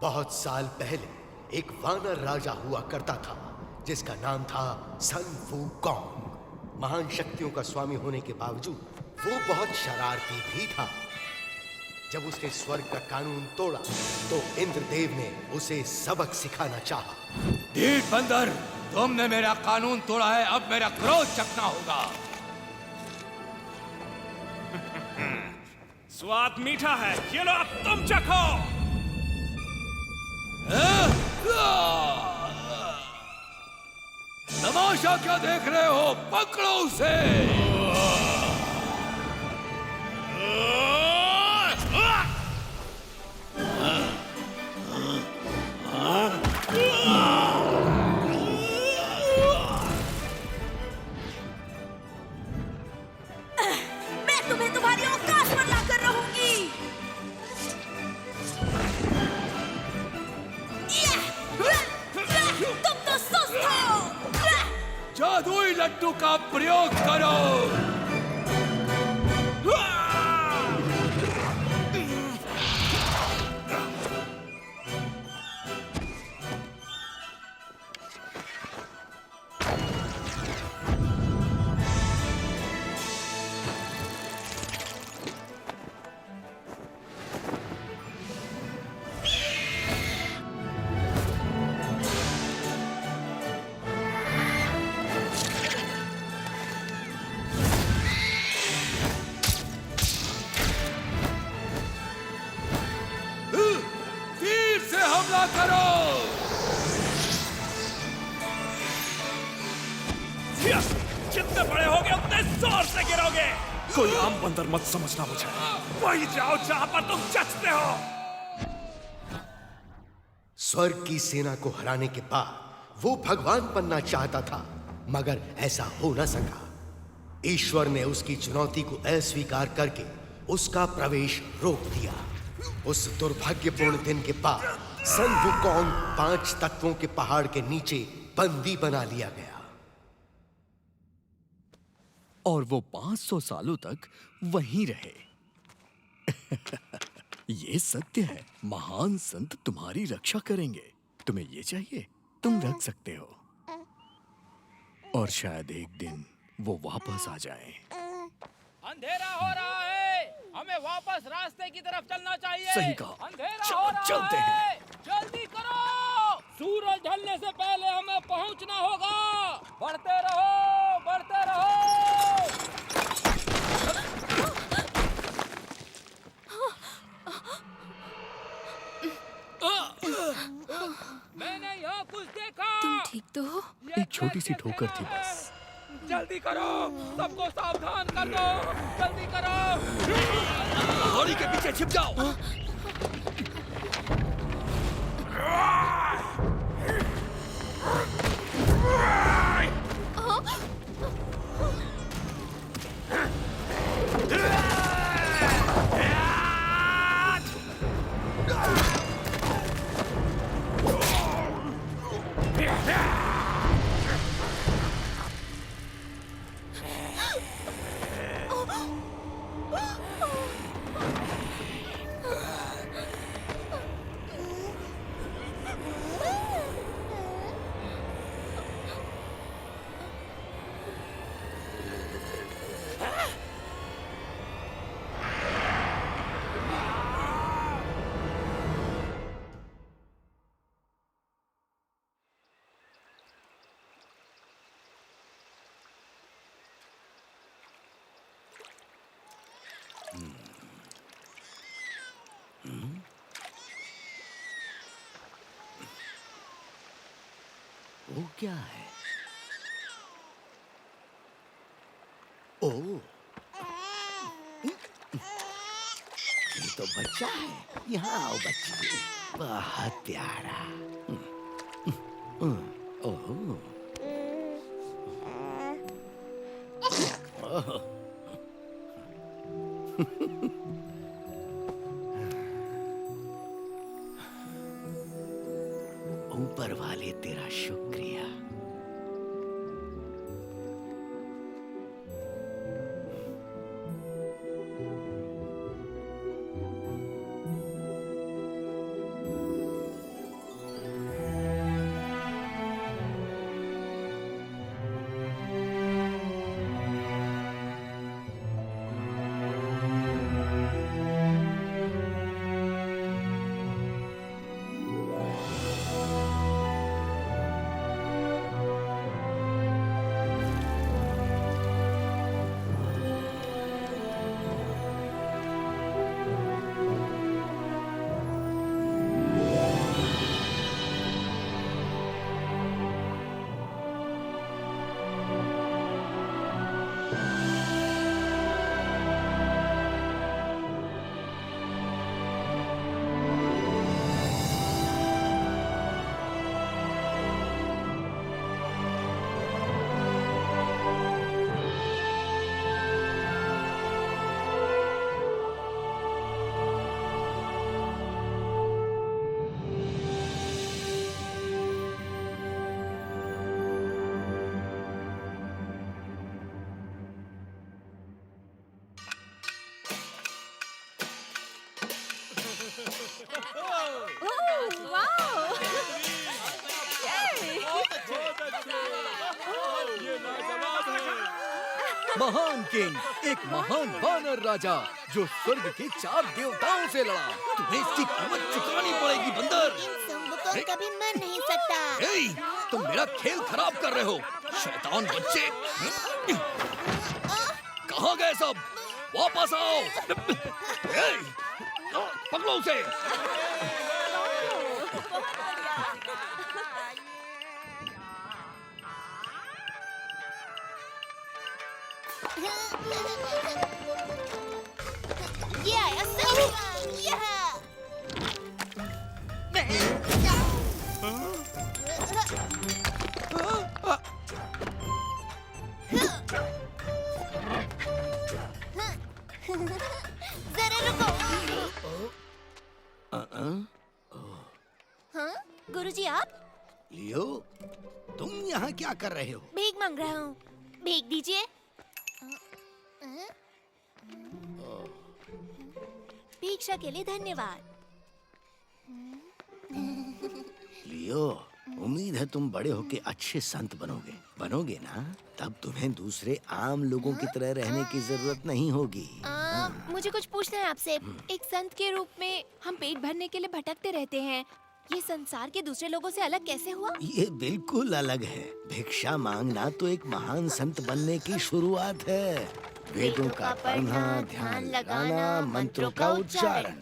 बहुत साल पहले एक वानर राजा हुआ करता था जिसका नाम था सन वूकॉन्ग। महान शक्तियों का स्वामी होने के बावजूद वो बहुत शरारती भी था। जब उसने स्वर्ग का कानून तोड़ा तो इंद्रदेव ने उसे सबक सिखाना चाहा। ढीठ बंदर, तुमने मेरा कानून तोड़ा है, अब मेरा क्रोध चखना होगा। स्वाद मीठा है, ये लो अब तुम चखो। तमाशा क्या देख रहे हो, पकड़ो उसे। मैं तुम्हें तुम्हारी औकात पर लाकर रहूंगी। तुम तो सुस्त हो। जादुई लट्टू का प्रयोग करो। हमला करो। जितने बड़े होगे उतने जोर से गिरोगे। कोई आम बंदर मत समझना मुझे, वही जाओ जहां पर तुम जचते हो। स्वर्ग की सेना को हराने के बाद वो भगवान बनना चाहता था, मगर ऐसा हो न सका। ईश्वर ने उसकी चुनौती को अस्वीकार करके उसका प्रवेश रोक दिया। उस दुर्भाग्यपूर्ण दिन के बाद सन वूकॉन्ग 5 तत्वों के पहाड़ के नीचे बंदी बना लिया गया। और वो 500 सालों तक वहीं रहे। ये सत्य है, महान संत तुम्हारी रक्षा करेंगे। तुम्हें ये चाहिए, तुम रख सकते हो। और शायद एक दिन वो वापस आ जाए। अंधेरा हो रहा है, हमें वापस रास्ते की तरफ चलना चाहिए। सही कहा। अंधेरा हो रहा चलते है। हैं। जल्दी करो, सूरज ढलने से पहले हमें पहुंचना होगा। बढ़ते रहो, बढ़ते रहो। मैंने यहाँ कुछ देखा। तुम ठीक तो हो? एक छोटी सी ठोकर थी बस। जल्दी करो, सबको सावधान कर दो। जल्दी करो। घोड़ी के पीछे छिप जाओ। वो क्या है? ओ, ये तो बच्चा है। यहाँ आओ बच्चे, बहुत प्यारा। ओह, ऊपर वाले तेरा शुक्रिया। महान किंग, एक महान वानर राजा जो स्वर्ग के 4 देवताओं से लड़ा। तुम्हें इसकी कीमत चुकानी पड़ेगी बंदर। इन सबों को कभी मर नहीं सकता। ए, तुम मेरा खेल खराब कर रहे हो, शैतान बच्चे। कहाँ गए सब? वापस आओ। ए, पकड़ो उसे। ये आया सही। यहाँ। जरा रुको। हाँ, गुरुजी आप? लियो, तुम यहाँ क्या कर रहे हो? भीख मांग रहा हूँ। भीख दीजिए। भिक्षा के लिए धन्यवाद। लियो, उम्मीद है तुम बड़े होके अच्छे संत बनोगे ना? तब तुम्हें दूसरे आम लोगों की तरह रहने की जरूरत नहीं होगी। मुझे कुछ पूछना है आपसे। एक संत के रूप में हम पेट भरने के लिए भटकते रहते हैं। ये संसार के दूसरे लोगों से अलग कैसे हुआ? ये बिल्कुल अलग है। भिक्षा मांगना तो एक महान संत बनने की शुरुआत है। वेदों का पढ़ना, ध्यान लगाना, मंत्रों का उच्चारण।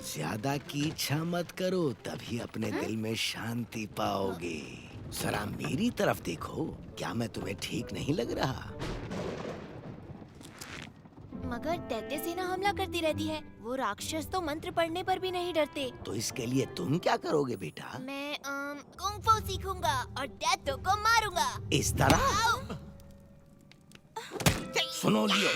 ज्यादा की इच्छा मत करो, तभी अपने दिल में शांति पाओगे। जरा मेरी तरफ देखो, क्या मैं तुम्हें ठीक नहीं लग रहा? मगर दैत्य सेना हमला करती रहती है। वो राक्षस तो मंत्र पढ़ने पर भी नहीं डरते। तो इसके लिए तुम क्या करोगे बेटा? मैं कुंग फू सीखूंगा और दैत्यों को मारूंगा। इस तरह? सुनो लियो,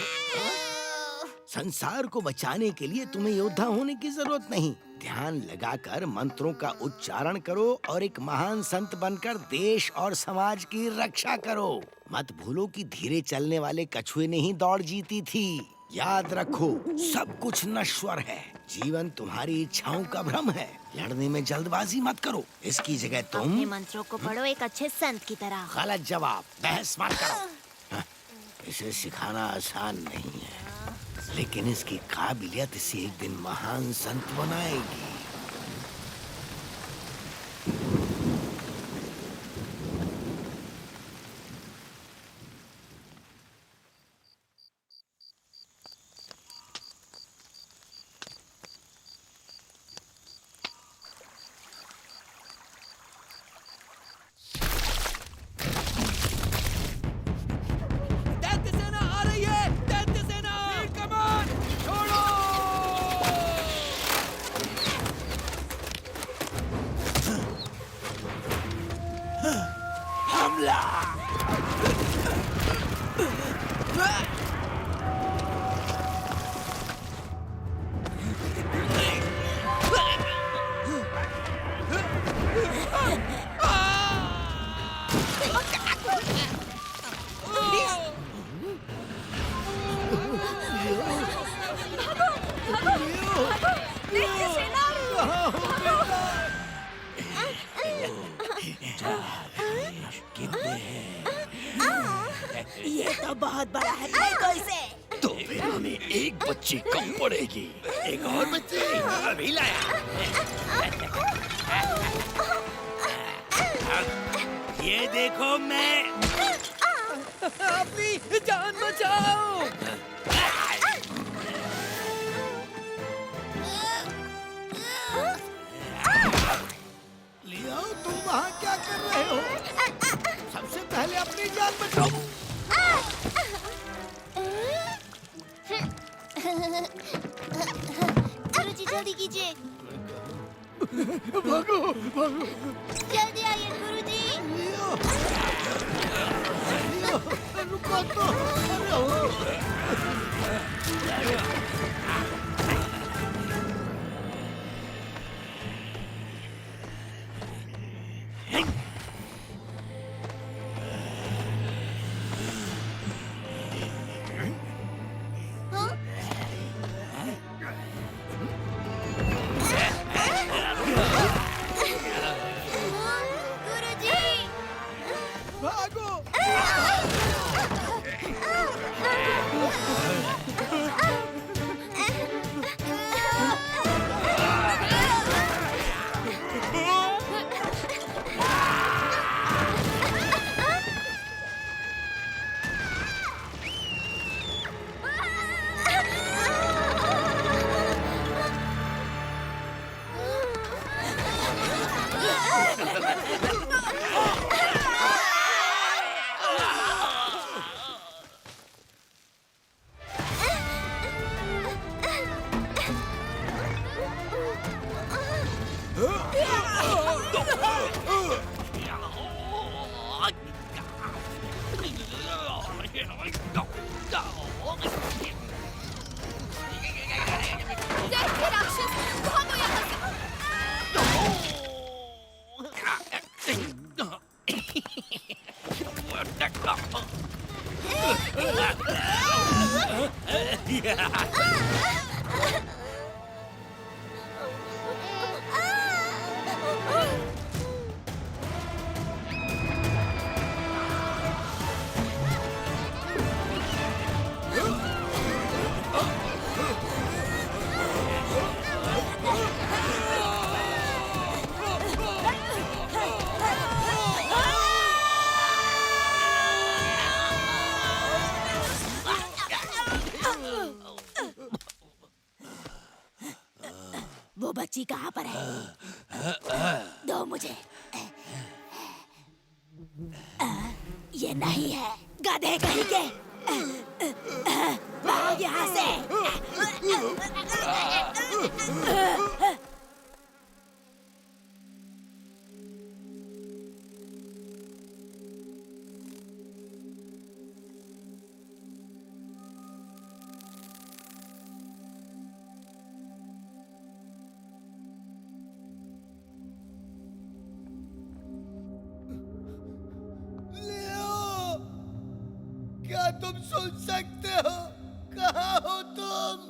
संसार को बचाने के लिए तुम्हें योद्धा होने की जरूरत नहीं। ध्यान लगाकर मंत्रों का उच्चारण करो और एक महान संत बनकर देश और समाज की रक्षा करो। मत भूलो कि धीरे चलने वाले कछुए ने ही दौड़ जीती थी। याद रखो, सब कुछ नश्वर है। जीवन तुम्हारी इच्छाओं का भ्रम है। लड़ने में जल्दबाजी मत करो। इसकी जगह तुम अपने मंत्रों को पढ़ो एक अच्छे संत की तरह। गलत जवाब, बहस मत करो। इसे सिखाना आसान नहीं है, लेकिन इसकी काबिलियत इसे एक दिन महान संत बनाएगी। तो बहुत बड़ा है, फेंको इसे। तो फिर हमें एक बच्ची कम पड़ेगी। एक और बच्चे अभी लाया। ये देखो मैं अपनी जान बचाओ। लियो, तुम वहाँ क्या कर रहे हो? सबसे पहले अपनी जान बचाओ। गुरुजी जल्दी कीजिए। भागो भागो। जल्दी आइए गुरुजी। लियो, लियो, रुको तो। अरे हो। गुरुजी। भागो। देखिए राक्षस, भागो यहाँ से। वो बच्ची कहाँ पर है? दो मुझे। ये नहीं है, गधे कहीं के। भाग यहाँ से। क्या तुम सुन सकते हो? कहाँ हो तुम?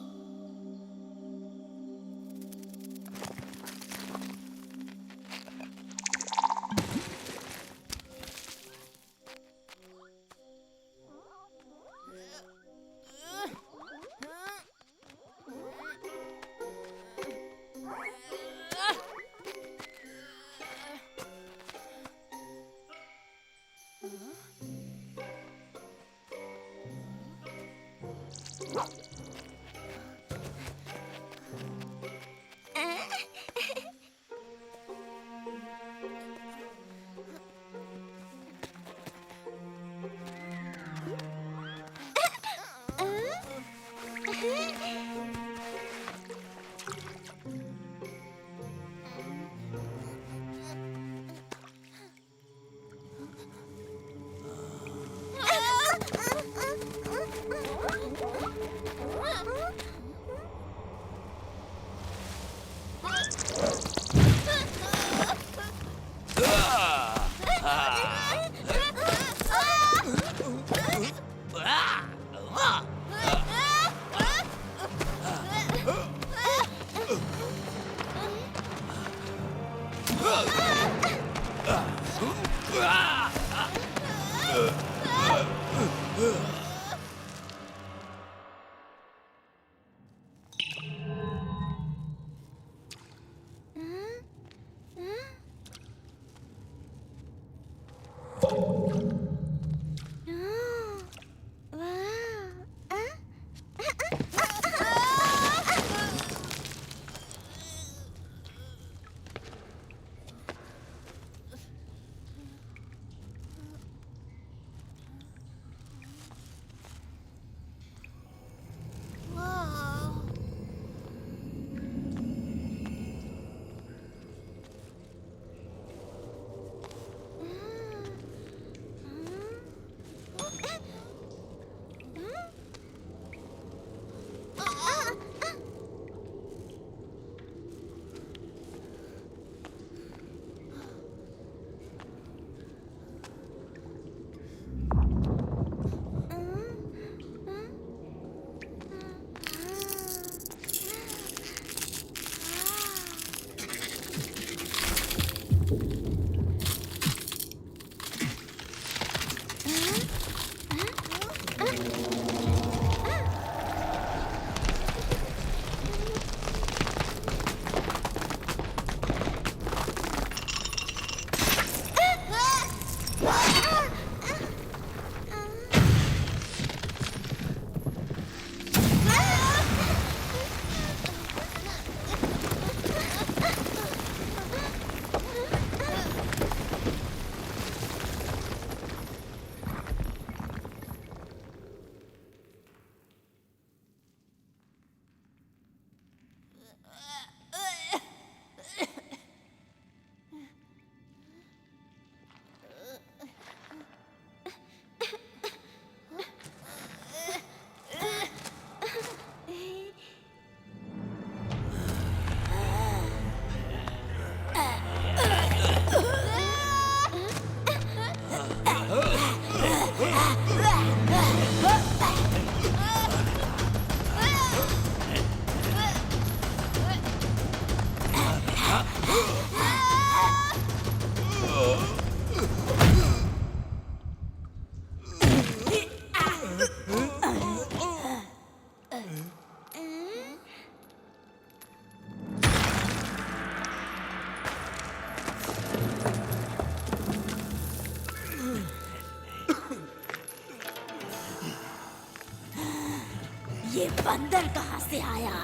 बंदर कहाँ से आया?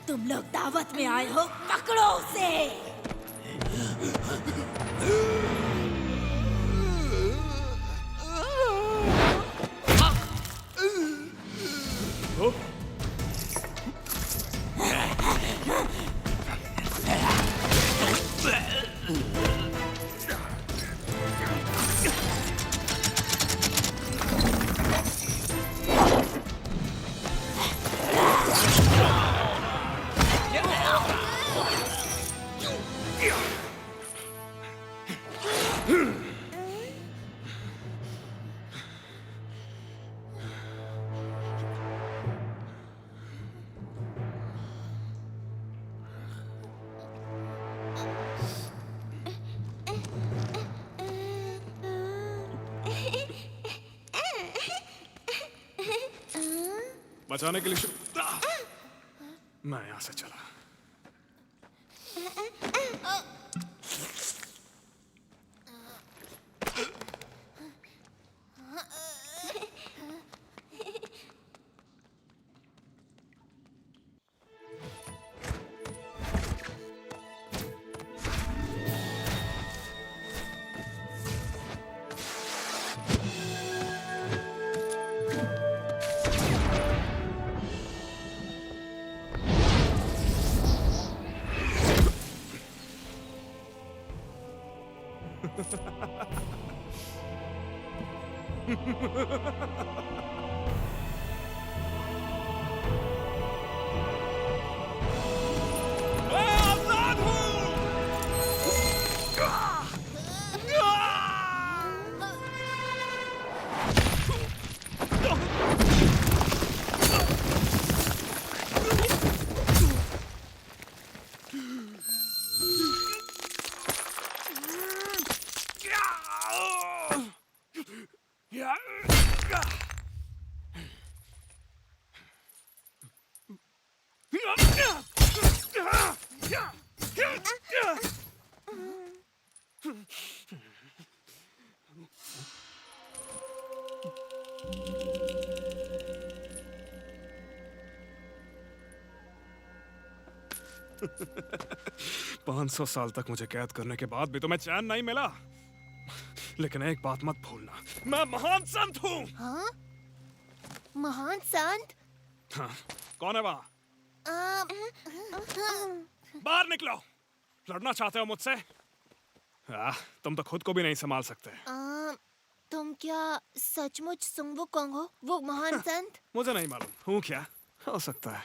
तुम लोग दावत में आए हो, पकड़ो उसे। बचाने के लिए मैं यहाँ से चला। पाँच 500 साल तक मुझे कैद करने के बाद भी तुम्हें चैन नहीं मिला। लेकिन एक बात मत भूलना, मैं महान संत हूँ। हाँ? महान संत? हाँ, कौन है वहाँ? बाहर निकलो। लड़ना चाहते हो मुझसे? तुम तो खुद को भी नहीं संभाल सकते। तुम क्या सचमुच सुंग वुकोंग हो, वो महान संत? मुझे नहीं मालूम हूँ क्या, हो सकता है।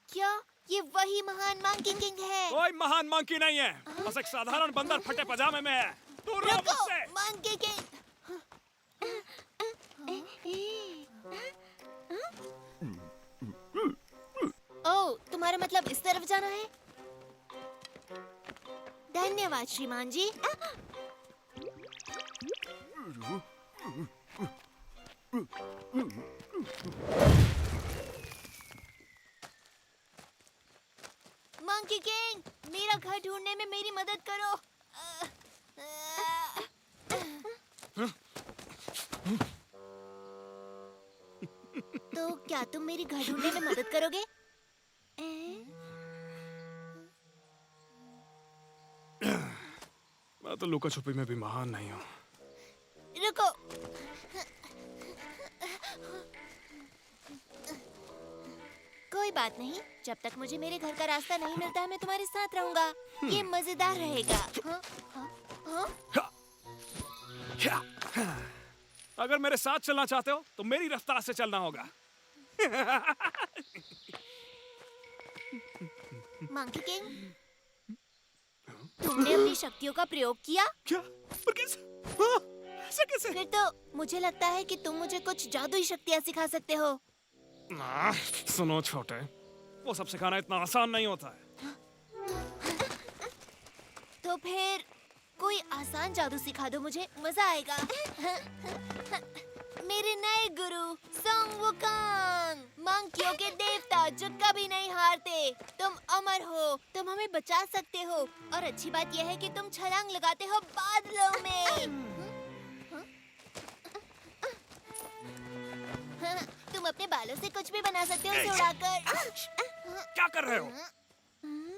क्या ये वही महान मंकी किंग है? कोई महान मंकी नहीं है, बस एक साधारण बंदर फटे पजामे में है। दूर रहो मुझसे। Monkey king. ओह, तुम्हारा मतलब इस तरफ जाना है? धन्यवाद श्रीमान जी। मंकी किंग, मेरा घर ढूंढने में मेरी मदद करो। तो क्या तुम मेरी घर ढूंढने में मदद करोगे? मैं तो लुका छुपी में भी महान नहीं हूँ। रुको। कोई बात नहीं, जब तक मुझे मेरे घर का रास्ता नहीं मिलता है मैं तुम्हारे साथ रहूंगा। ये मजेदार रहेगा। हाँ? हाँ? हाँ? अगर मेरे साथ चलना चाहते हो तो मेरी रफ्तार से चलना होगा। मंकी किंग, तुमने अपनी शक्तियों का प्रयोग किया? क्या? पर कैसे? हाँ? ऐसे कैसे? फिर तो मुझे लगता है कि तुम मुझे कुछ जादुई शक्तियाँ सिखा सकते हो। सुनो छोटे, वो सब सिखाना इतना आसान नहीं होता है। तो फिर कोई आसान जादू सिखा दो मुझे, मजा आएगा। मेरे नए गुरु संग वुकोंग, मंकियों के देवता जो कभी नहीं हारते। तुम अमर हो, तुम हमें बचा सकते हो, और अच्छी बात यह है कि तुम छलांग लगाते हो बादलों में। तुम अपने बालों से कुछ भी बना सकते हो उसे उड़ाकर। क्या कर रहे हो?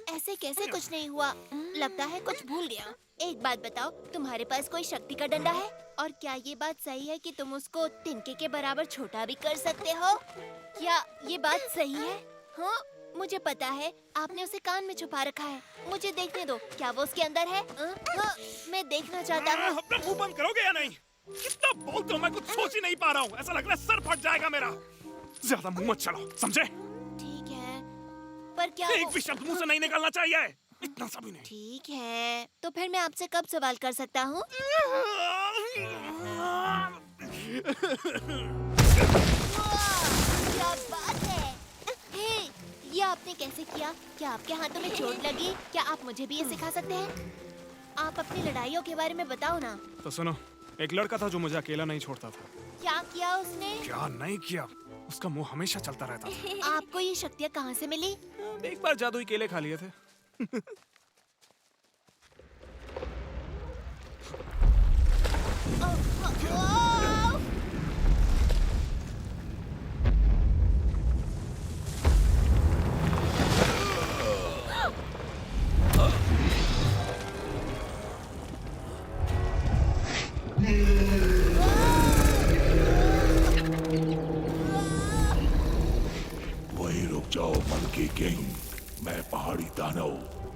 ऐसे कैसे कुछ नहीं हुआ? लगता है कुछ भूल गया। एक बात बताओ, तुम्हारे पास कोई शक्ति का डंडा है? और क्या ये बात सही है कि तुम उसको तिनके के बराबर छोटा भी कर सकते हो? क्या ये बात सही है? हाँ, मुझे पता है आपने उसे कान में छुपा रखा है। मुझे देखने दो, क्या वो उसके अंदर है? हाँ, मैं देखना चाहता हूँ। अपना मुंह बंद करोगे या नहीं? कितना बोलते हो, मैं कुछ सोच ही नहीं पा रहा हूँ। ऐसा लग रहा है सर फट जाएगा मेरा। ज्यादा मुंह मत चलाओ, समझे? ठीक है, पर क्या एक भी शब्द मुंह से नहीं निकलना चाहिए। इतना सा भी नहीं। ठीक है, तो फिर मैं आपसे कब सवाल कर सकता हूँ? क्या बात है? हे, ये आपने कैसे किया? क्या आपके हाथों में चोट लगी? क्या आप मुझे भी ये सिखा सकते हैं? आप अपनी लड़ाइयों के बारे में बताओ ना। तो सुनो, एक लड़का था जो मुझे अकेला नहीं छोड़ता था। क्या किया उसने? क्या नहीं किया, उसका मुंह हमेशा चलता रहता था। आपको ये शक्तियाँ कहाँ से मिली? एक बार जादुई केले खा लिए थे। वहीं रुक जाओ मंकी किंग। मैं पहाड़ी दानव,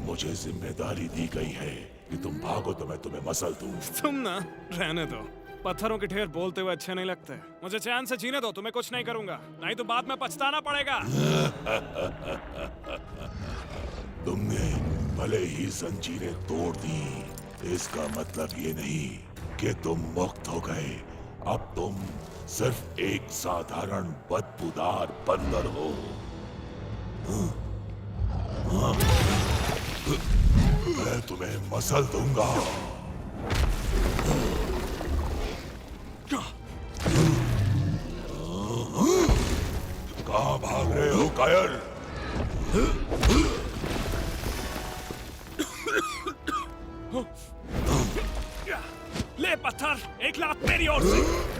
मुझे जिम्मेदारी दी गई है कि तुम भागो तो मैं तुम्हें मसल दूं। तुम ना रहने दो। पत्थरों के ढेर बोलते हुए अच्छे नहीं लगते। मुझे चैन से जीने दो, तुम्हें कुछ नहीं करूंगा, नहीं तो बाद में पछताना पड़ेगा। तुमने भले ही जंजीरें तोड़ दी, इसका मतलब ये नहीं कि तुम मुक्त हो गए। अब तुम सिर्फ एक साधारण बदबूदार बंदर हो। मैं तुम्हें मसल दूंगा। कहाँ भाग रहे हो कायर? ले पत्थर, एक लात मेरी ओर से।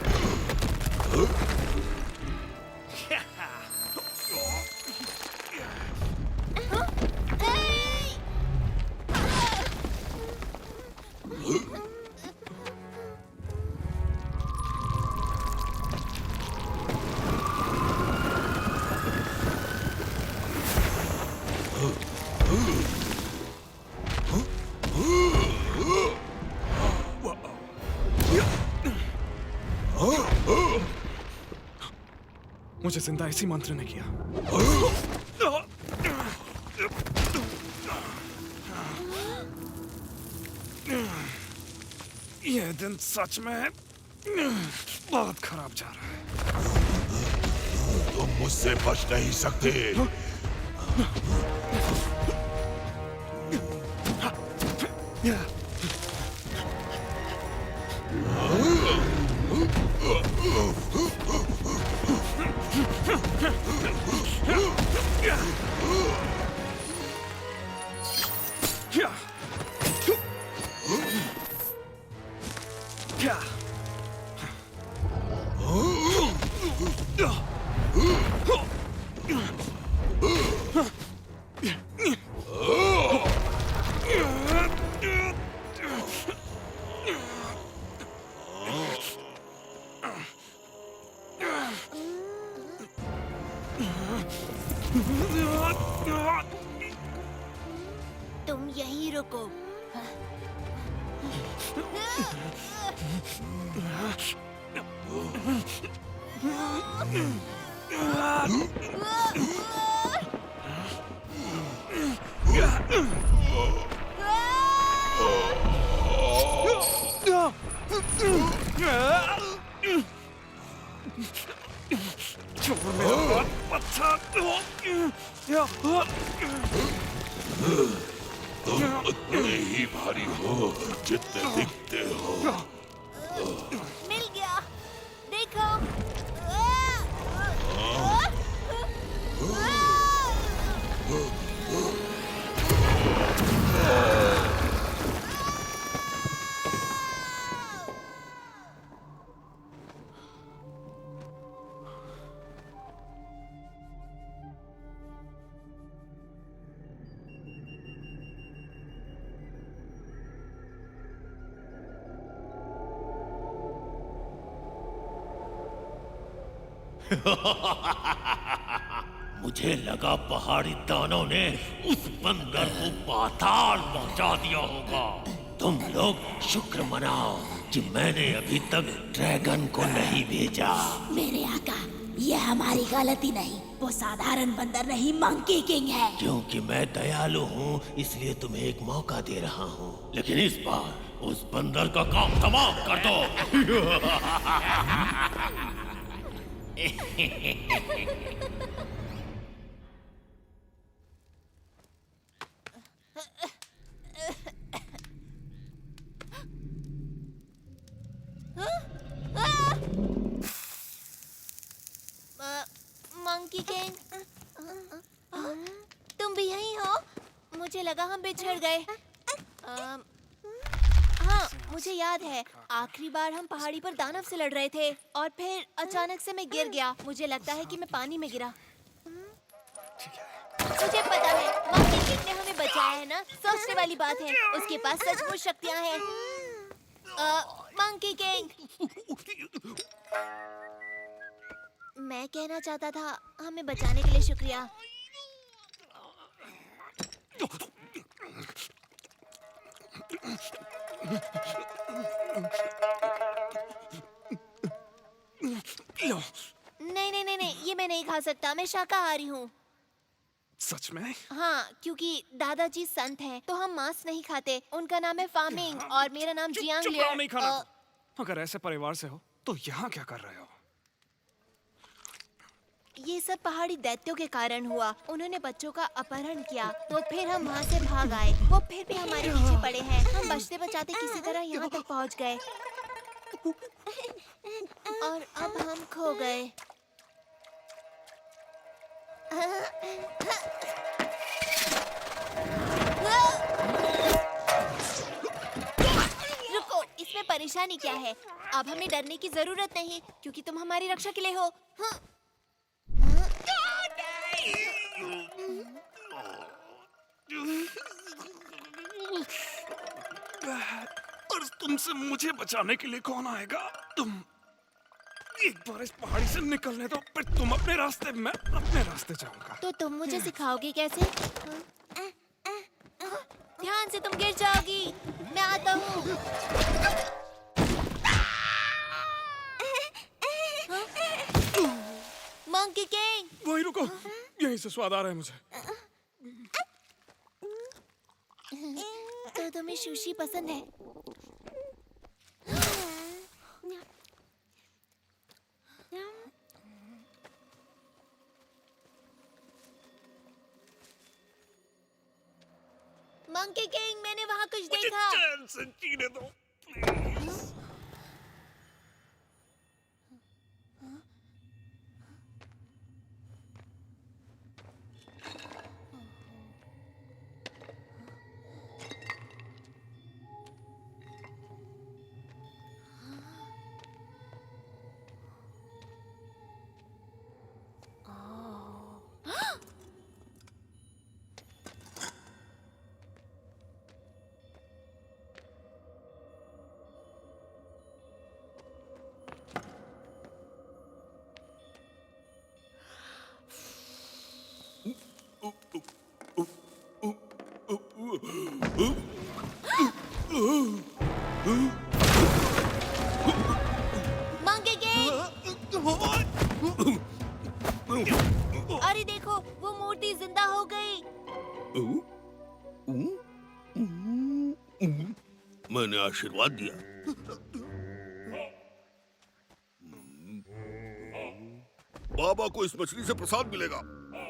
मुझे जिंदा इसी मंत्र ने किया। ये दिन सच में बहुत खराब जा रहा है। तुम मुझसे बच नहीं सकते। तुम यहीं रुको। छोड़ मेरा पत्थर। तुम उतने ही भारी हो जितने दिखते हो। मिल गया, देखो। मुझे लगा पहाड़ी दानों ने उस बंदर को पाताल पहुंचा दिया होगा। तुम लोग शुक्र मनाओ कि मैंने अभी तक ड्रैगन को नहीं भेजा। मेरे आका, यह हमारी गलती नहीं, वो साधारण बंदर नहीं, मंकी किंग है। क्योंकि मैं दयालु हूँ इसलिए तुम्हें एक मौका दे रहा हूँ, लेकिन इस बार उस बंदर का काम तमाम कर दो। मंकी किंग, तुम भी यहीं हो? मुझे लगा हम बिछड़ गए। हाँ, मुझे याद है आखिरी बार हम पहाड़ी पर दानव से लड़ रहे थे और फिर अचानक से मैं गिर गया। मुझे लगता है कि मैं पानी में गिरा। मुझे पता है मंकी किंग ने हमें बचाया है ना। सोचने वाली बात है, उसके पास सचमुच शक्तियाँ हैं। मंकी किंग, मैं कहना चाहता था हमें बचाने के लिए शुक्रिया। नहीं, ये मैं नहीं खा सकता। मैं शाकाहारी हूँ। सच में? हाँ, क्योंकि दादाजी संत हैं, तो हम मांस नहीं खाते। उनका नाम है फामिंग और मेरा नाम जियांग चुप रहो, नहीं खाना। लियर। अगर ऐसे परिवार से हो तो यहाँ क्या कर रहे हो? ये सब पहाड़ी दैत्यों के कारण हुआ। उन्होंने बच्चों का अपहरण किया, तो फिर हम वहाँ से भाग आए। वो फिर भी हमारे पीछे पड़े हैं। हम बचते बचाते किसी तरह यहाँ तक पहुँच गए और अब हम खो गए। रुको, इसमें परेशानी क्या है? अब हमें डरने की जरूरत नहीं, क्योंकि तुम हमारी रक्षा के लिए हो। हाँ। और तुमसे मुझे बचाने के लिए कौन आएगा? तुम एक बार इस पहाड़ी से निकलने दो, फिर तुम अपने रास्ते, मैं अपने रास्ते जाऊंगा। तो तुम मुझे सिखाओगे कैसे? ध्यान से, तुम गिर जाओगी। मैं आता हूँ। मंकी किंग, वहीं रुको, यहीं से स्वाद आ रहा है मुझे। तो तुम्हें सुशी पसंद है? मंकी किंग, मैंने वहाँ कुछ देखा। चैन से जीने दो, प्लीज। मंकी किंग, अरे देखो, वो मूर्ति जिंदा हो गई। मैंने आशीर्वाद दिया। बाबा को इस मछली से प्रसाद मिलेगा।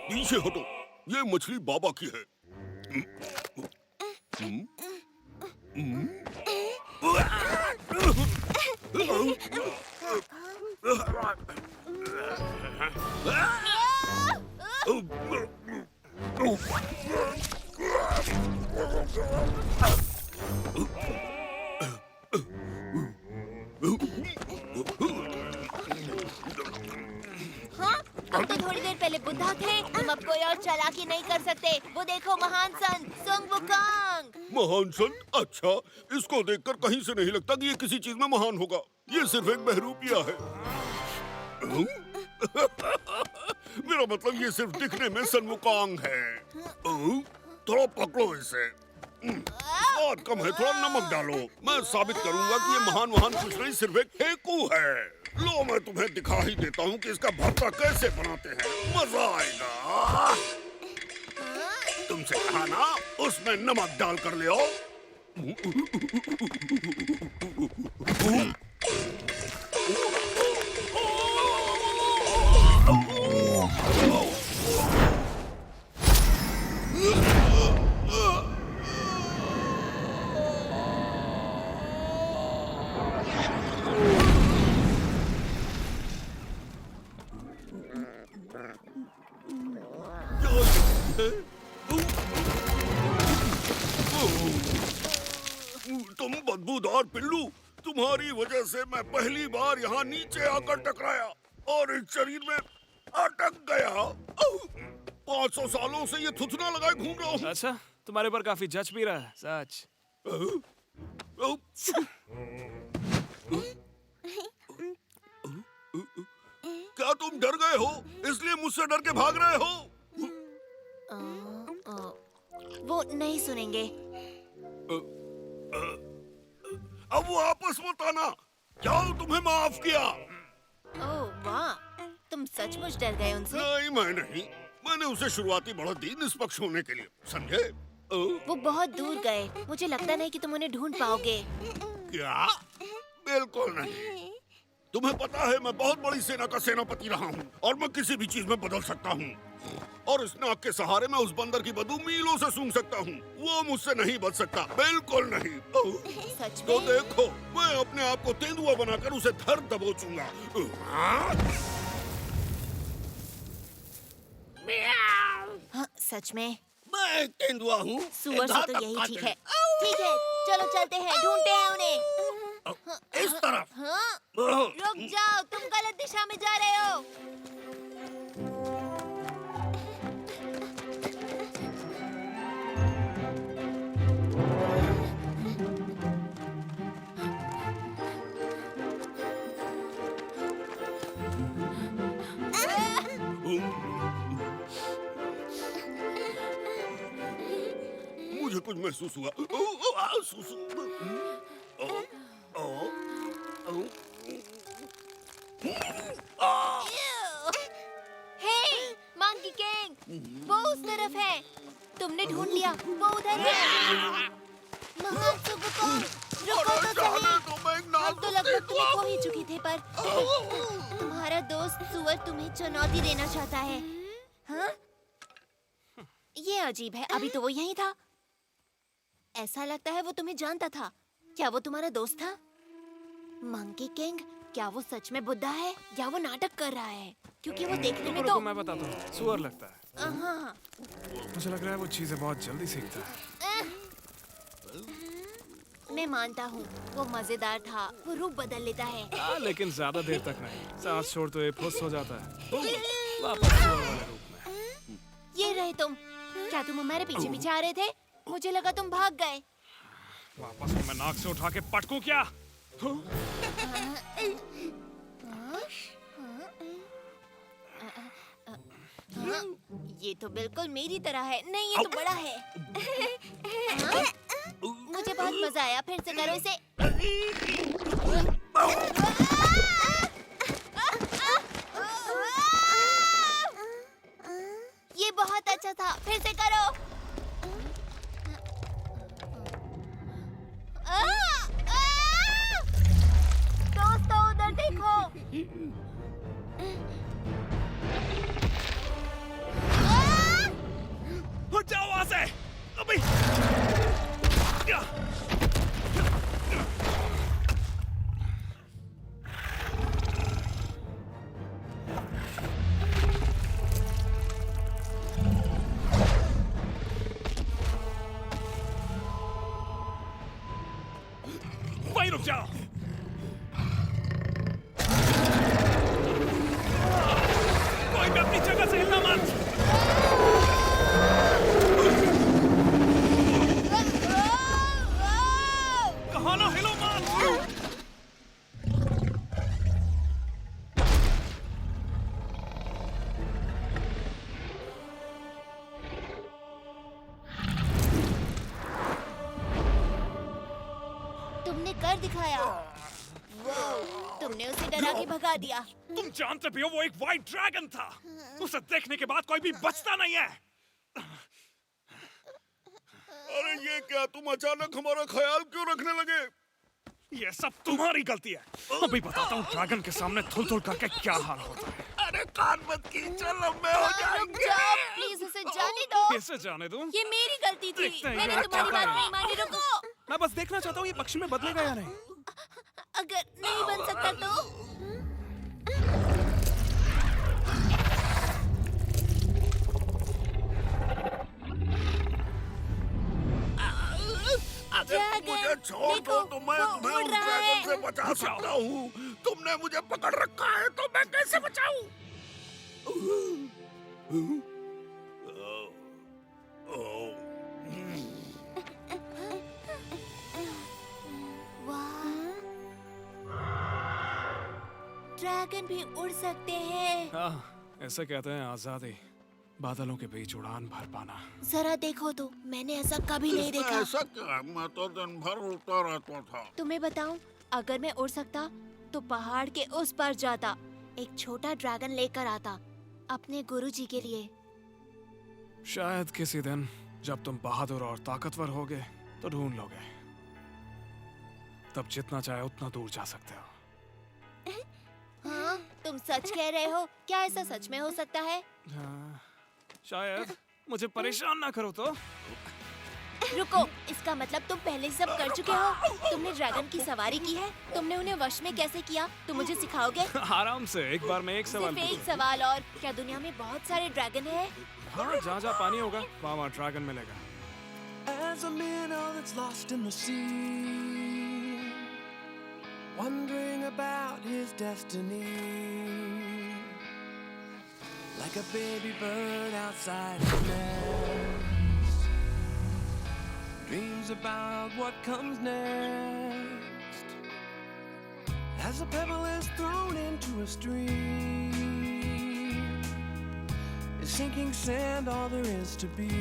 पीछे हटो, ये मछली बाबा की है। हाँ, हम तो थोड़ी देर पहले बुद्धा थे। तुम अब कोई और चालाकी नहीं कर सकते। वो देखो, महान संत सुंग वुकांग। महान संत? अच्छा, इसको देखकर कहीं से नहीं लगता कि ये किसी चीज में महान होगा। ये सिर्फ एक बहरूपिया है। मेरा मतलब ये सिर्फ दिखने में सनमुकांग है। थोड़ा पकड़ो इसे। स्वाद कम है, थोड़ा नमक डालो। मैं साबित करूंगा कि ये महान कुछ नहीं, सिर्फ एक हेकू है। लो मैं तुम्हें दिखा ही देता हूँ कि इसका भरता कैसे बनाते हैं, मजा आएगा। तुमसे कहा ना उसमें नमक डाल कर ले आओ। तुम बदबूदार पिल्लू, तुम्हारी वजह से मैं पहली बार यहाँ नीचे आकर टकराया और इस शरीर में अटक गया। 500 सालों से ये थुथना लगाए घूम रहा हूँ। अच्छा, तुम्हारे पर काफी जच भी रहा है, सच। क्या तुम डर गए हो, इसलिए मुझसे डर के भाग रहे हो? वो नहीं सुनेंगे। अब वो आपस मत आना। जाओ, तुम्हें माफ किया। ओह वाह, तुम सचमुच डर गए उनसे? नहीं, मैं नहीं। मैंने उसे शुरुआती बढ़त दी निष्पक्ष होने के लिए, समझे? वो बहुत दूर गए। मुझे लगता नहीं कि तुम उन्हें ढूंढ पाओगे। क्या? बिल्कुल नहीं। तुम्हें पता है मैं बहुत बड़ी सेना का सेनापति रहा हूँ और मैं किसी भी चीज में बदल सकता हूँ। और इस नाक के सहारे मैं उस बंदर की बदबू मीलों से सूंघ सकता हूँ। वो मुझसे नहीं बच सकता, बिल्कुल नहीं। सच तो में? देखो, मैं अपने आप को तेंदुआ बनाकर उसे धर दबोचूंगा। हाँ, सच में? मैं तेंदुआ हूँ। सुअर से तो यही ठीक है। ठीक है, चलो चलते हैं, ढूंढते हैं उन्हें। इस तरफ। हाँ? रुक जाओ, तुम गलत दिशा में जा रहे हो। मुझे कुछ महसूस हुआ। सुसु। हे, मंकी किंग, वो उस तरफ है। तुमने ढूंढ लिया, वो उधर है। महान सुगुकोंग, रुको तो सही। हम तो लगभग तुम्हें खो ही चुके थे, पर तुम्हारा दोस्त सुअर तुम्हें चुनौती देना चाहता है। हाँ? ये अजीब है, अभी तो वो यहीं था। ऐसा लगता है वो तुम्हें जानता था। क्या वो तुम्हारा दोस्त था? मंकी किंग, क्या वो सच में बुड्ढा है या वो नाटक कर रहा है? क्योंकि वो देखने में तो मैं बताता हूँ, सुअर लगता है। हाँ। मुझे लग रहा है वो चीजें बहुत जल्दी सीखता है। मैं मानता हूँ, वो मजेदार था। वो रूप बदल लेता है। लेकिन ज्यादा देर तक नहीं। सांस छोड़ तो ये फुस हो जाता है। वापस सुअर वाले रूप में। ये रहे तुम। क्या तुम हमारे पीछे पीछे आ रहे थे? मुझे लगा तुम भाग गए। वापस मैं नाक से उठा के पटकूं क्या? ये तो बिल्कुल मेरी तरह है। नहीं, ये तो बड़ा है। मुझे बहुत मजा आया। फिर से करो इसे। ये बहुत अच्छा था। फिर से करो। दोस्तों, उधर देखो। हट जाओ वहां से। अभी वहीं रुक जाओ। कोई भी अपनी जगह से हिलना मत। कहाँ ना हिलो मत। तुमने कर दिखाया। वाह, तुमने उसे डरा के भगा दिया। तुम जानते भी हो वो एक व्हाइट ड्रैगन था। उसे देखने के बाद कोई भी बचता नहीं है। अरे ये क्या, तुम अचानक हमारा ख्याल क्यों रखने लगे? ये सब तुम्हारी गलती है। अभी बताता हूँ ड्रैगन के सामने थुल-थुल करके क्या हाल होता है। अरे कान मत कींचो, लंबे हो रुक जाएंगे। जाओ, प्लीज उसे जाने दो। कैसे जाने दूं? ये मेरी गलती थी। देखते हैं मैंने ये तुम्हारी क्या बात करेगा। नहीं मानी। रुको। मैं बस देखना चाहता हूँ ये पक्षी में बदलेगा या नहीं। अगर नहीं बन सकता तो? ड्रैगन, मुझे छोड़ देखो, दो तो मैं वो तुम्हें उड़ उस रहा ड्रैगन है। से बचा सकता हूँ। तुमने मुझे पकड़ रखा है तो मैं कैसे बचाऊं? ड्रैगन भी उड़ सकते हैं। हाँ, ऐसे कहते हैं आजादी, बादलों के बीच उड़ान भर पाना। जरा देखो तो, मैंने ऐसा कभी नहीं देखा। ऐसा क्या? मैं तो दिन भर उड़ता रहता था। तुम्हें बताऊं, अगर मैं उड़ सकता तो पहाड़ के उस पार जाता, एक छोटा ड्रैगन लेकर आता अपने गुरुजी के लिए। शायद किसी दिन जब तुम बहादुर और ताकतवर होगे तो ढूंढ लोगे। तब जितना चाहे उतना दूर जा सकते हो। हाँ, तुम सच कह रहे हो? क्या ऐसा सच में हो सकता है? हाँ, शायद। मुझे परेशान ना करो तो। रुको, इसका मतलब तुम पहले सब कर चुके हो। तुमने ड्रैगन की सवारी की है? तुमने उन्हें वश में कैसे किया? तुम मुझे सिखाओगे? आराम से, एक बार में एक सवाल सिर्फ एक पूछूं। सवाल और, क्या दुनिया में बहुत सारे ड्रैगन हैं? हाँ, जहाँ जहाँ पानी होगा वहाँ ड्रैगन मिलेगा। As a minnow that's lost in the sea, wondering about his destiny, like a baby bird outside his nest, dreams about what comes next. As a pebble is thrown into a stream, is sinking sand all there is to be,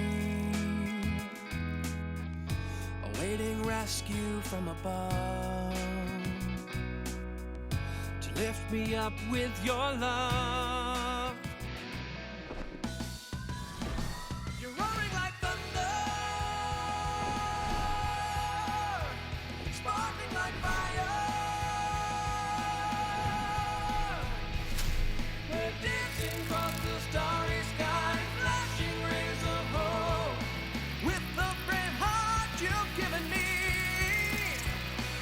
awaiting rescue from above, to lift me up with your love. You're roaring like thunder, sparkling like fire. We're dancing across the starry sky, flashing rays of hope, with the brave heart you've given me.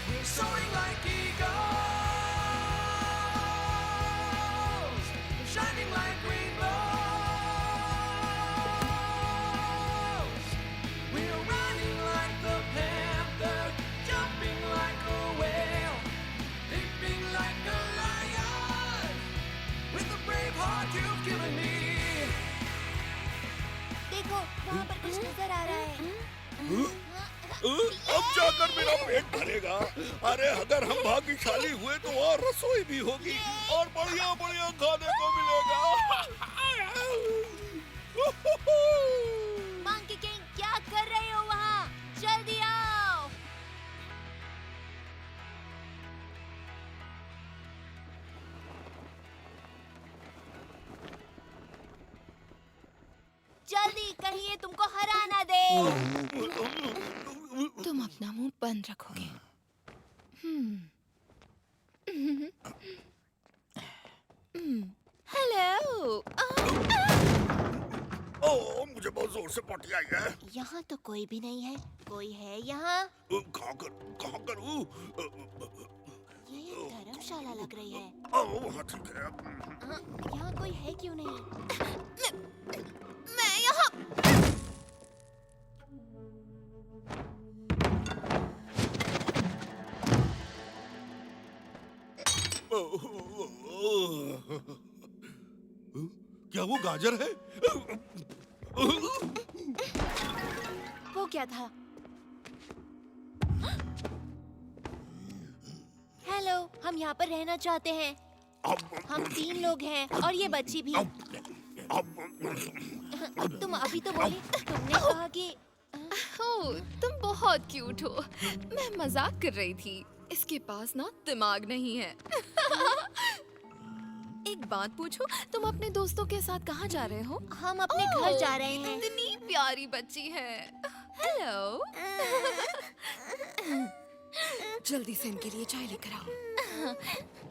We're soaring like eagles, shining like rainbows. We're running like the panther, jumping like a whale, leaping like a lion, with the brave heart you've given me. देखो, वहाँ पर कुछ नजर आ रहा है। अब जाकर मेरा पेट भरेगा। अरे अगर हम भाग्यशाली हुए तो और रसोई भी होगी और बढ़िया बढ़िया खाने को मिलेगा। मंकी किंग, क्या कर रहे हो वहाँ? जल्दी आओ। जल्दी, कहीं ये तुमको हरा ना दे। तुम अपना मुंह बंद रखोगे। हेलो। ओह, मुझे बहुत जोर से पोटी आई है। यहाँ तो कोई भी नहीं है। कोई है यहाँ? कहाँ करूँ? ये धर्मशाला लग रही है। ओह, हाँ ठीक है। यहाँ कोई है क्यों नहीं? मैं यहाँ। क्या वो गाजर है? वो क्या था? हेलो, हम यहाँ पर रहना चाहते हैं। हम 3 लोग हैं और ये बच्ची भी। तुम अभी तो बोले, तुमने कहा कि तुम बहुत क्यूट हो। मैं मजाक कर रही थी। इसके पास ना दिमाग नहीं है। एक बात पूछो, तुम अपने दोस्तों के साथ कहाँ जा रहे हो? हम अपने घर जा रहे हैं। इतनी प्यारी बच्ची है। हेलो। जल्दी से इनके लिए चाय लेकर आओ।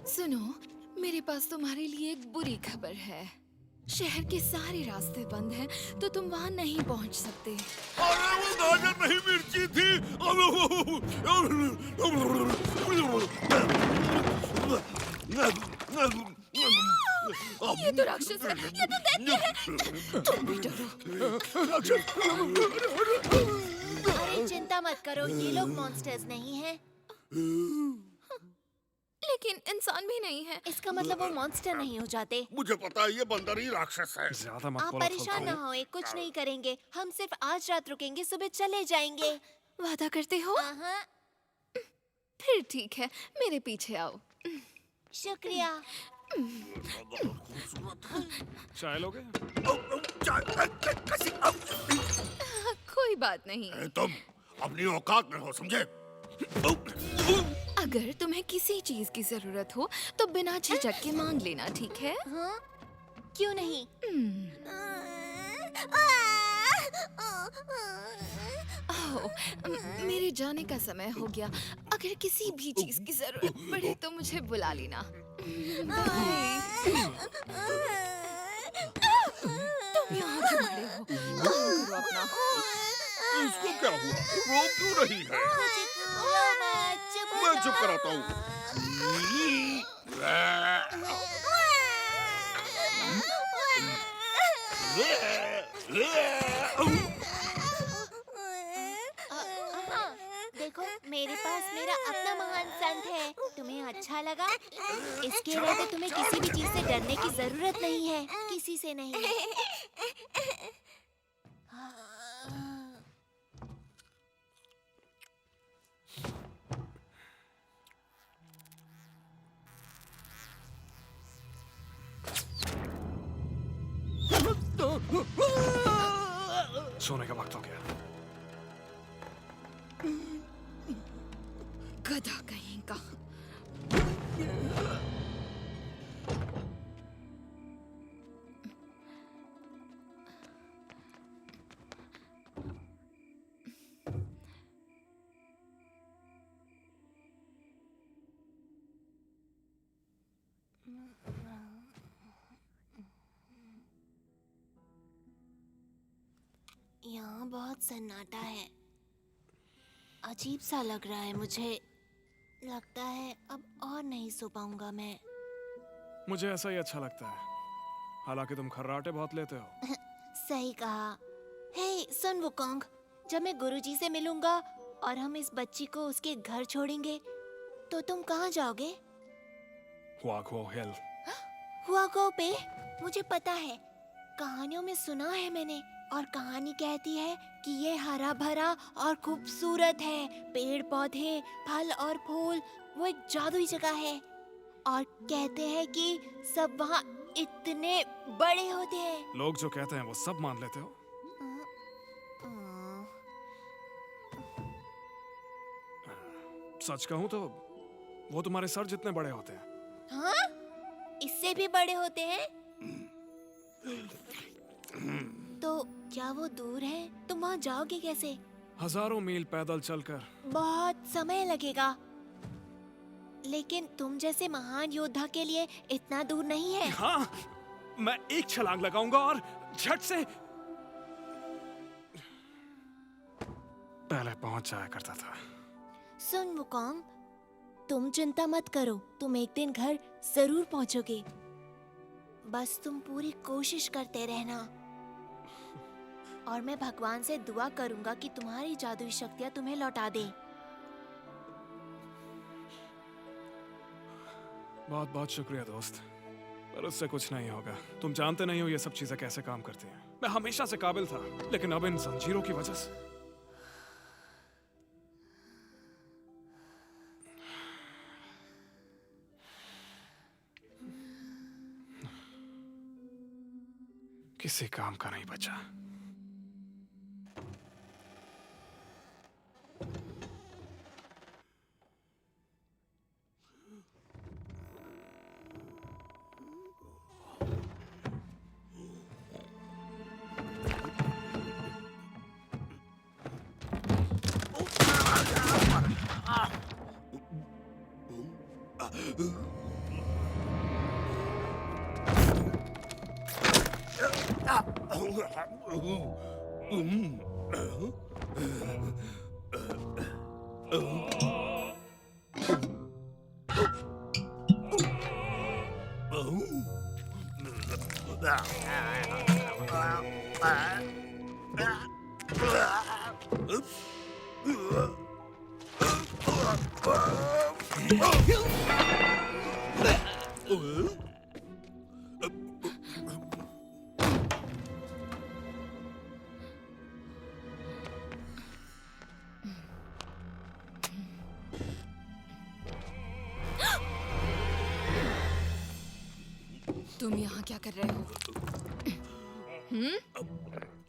सुनो, मेरे पास तुम्हारे लिए एक बुरी खबर है। शहर के सारे रास्ते बंद हैं, तो तुम वहाँ नहीं पहुँच सकते। अरे वो गाजर नहीं मिर्ची थी। ये तो राक्षस है, ये तो दैत्य है। तुम भी डरो। अरे चिंता मत करो, ये लोग मॉन्स्टर्स नहीं हैं। लेकिन इंसान भी नहीं है। इसका मतलब वो मॉन्स्टर नहीं हो जाते। मुझे पता है ये बंदर ही राक्षस है। ज्यादा मत आप बोलो परेशान ना होए, कुछ नहीं करेंगे। हम सिर्फ आज रात रुकेंगे, सुबह चले जाएंगे। वादा करते हो? हाँ। फिर ठीक है, मेरे पीछे आओ। शुक्रिया। चाय लोगे? कोई बात नहीं। तुम अपनी औकात में हो, समझे? अगर तुम्हें किसी चीज की जरूरत हो तो बिना झिझक के मांग लेना, ठीक है? हाँ? क्यों नहीं? मेरे जाने का समय हो गया। अगर किसी भी चीज की जरूरत पड़े तो मुझे बुला लेना। बाय। तुम यहाँ क्यों खड़े हो? काम करो अपना। इसको क्या हुआ? रो क्यों रही है? मैं चुप कराता हूँ। देखो, मेरे पास मेरा अपना महान संत है। तुम्हें अच्छा लगा? इसके वजह तुम्हें किसी भी चीज से डरने की जरूरत नहीं है, किसी से नहीं। सोने का वक्त हो गया। गधा कहीं का। यहाँ बहुत सन्नाटा है। अजीब सा लग रहा है मुझे। लगता है अब और नहीं सो पाऊंगा मैं। मुझे ऐसा ही अच्छा लगता है। हालांकि तुम खर्राटे बहुत लेते हो। सही कहा। हे सुन वुकोंग, जब मैं गुरुजी से मिलूंगा और हम इस बच्ची को उसके घर छोड़ेंगे तो तुम कहाँ जाओगे? हुआको हिल। हुआको पे? मुझे पता है, कहानियों में सुना है मैंने। और कहानी कहती है कि ये हरा भरा और खूबसूरत है। पेड़ पौधे, फल और फूल, वो एक जादुई जगह है। और कहते हैं कि सब वहाँ इतने बड़े होते हैं। लोग जो कहते हैं वो सब मान लेते हो? सच कहूँ तो वो तुम्हारे सर जितने बड़े होते हैं। हाँ? इससे भी बड़े होते हैं? तो क्या वो दूर है? तुम वहाँ जाओगे कैसे? हजारों मील पैदल चलकर। बहुत समय लगेगा। लेकिन तुम जैसे महान योद्धा के लिए इतना दूर नहीं है। हाँ, मैं एक छलांग लगाऊंगा और झट से पहले पहुंच जाया करता था। सुन वुकोंग, तुम चिंता मत करो, तुम एक दिन घर जरूर पहुंचोगे। बस तुम पूरी कोशिश करते रहना। और मैं भगवान से दुआ करूंगा कि तुम्हारी जादुई शक्तियां तुम्हें लौटा दे। बहुत बहुत शुक्रिया दोस्त, पर उससे कुछ नहीं होगा। तुम जानते नहीं हो ये सब चीजें कैसे काम करती हैं। मैं हमेशा से काबिल था, लेकिन अब इन जंजीरों की वजह से। किसी काम का नहीं बचा। तुम यहाँ क्या कर रहे हो?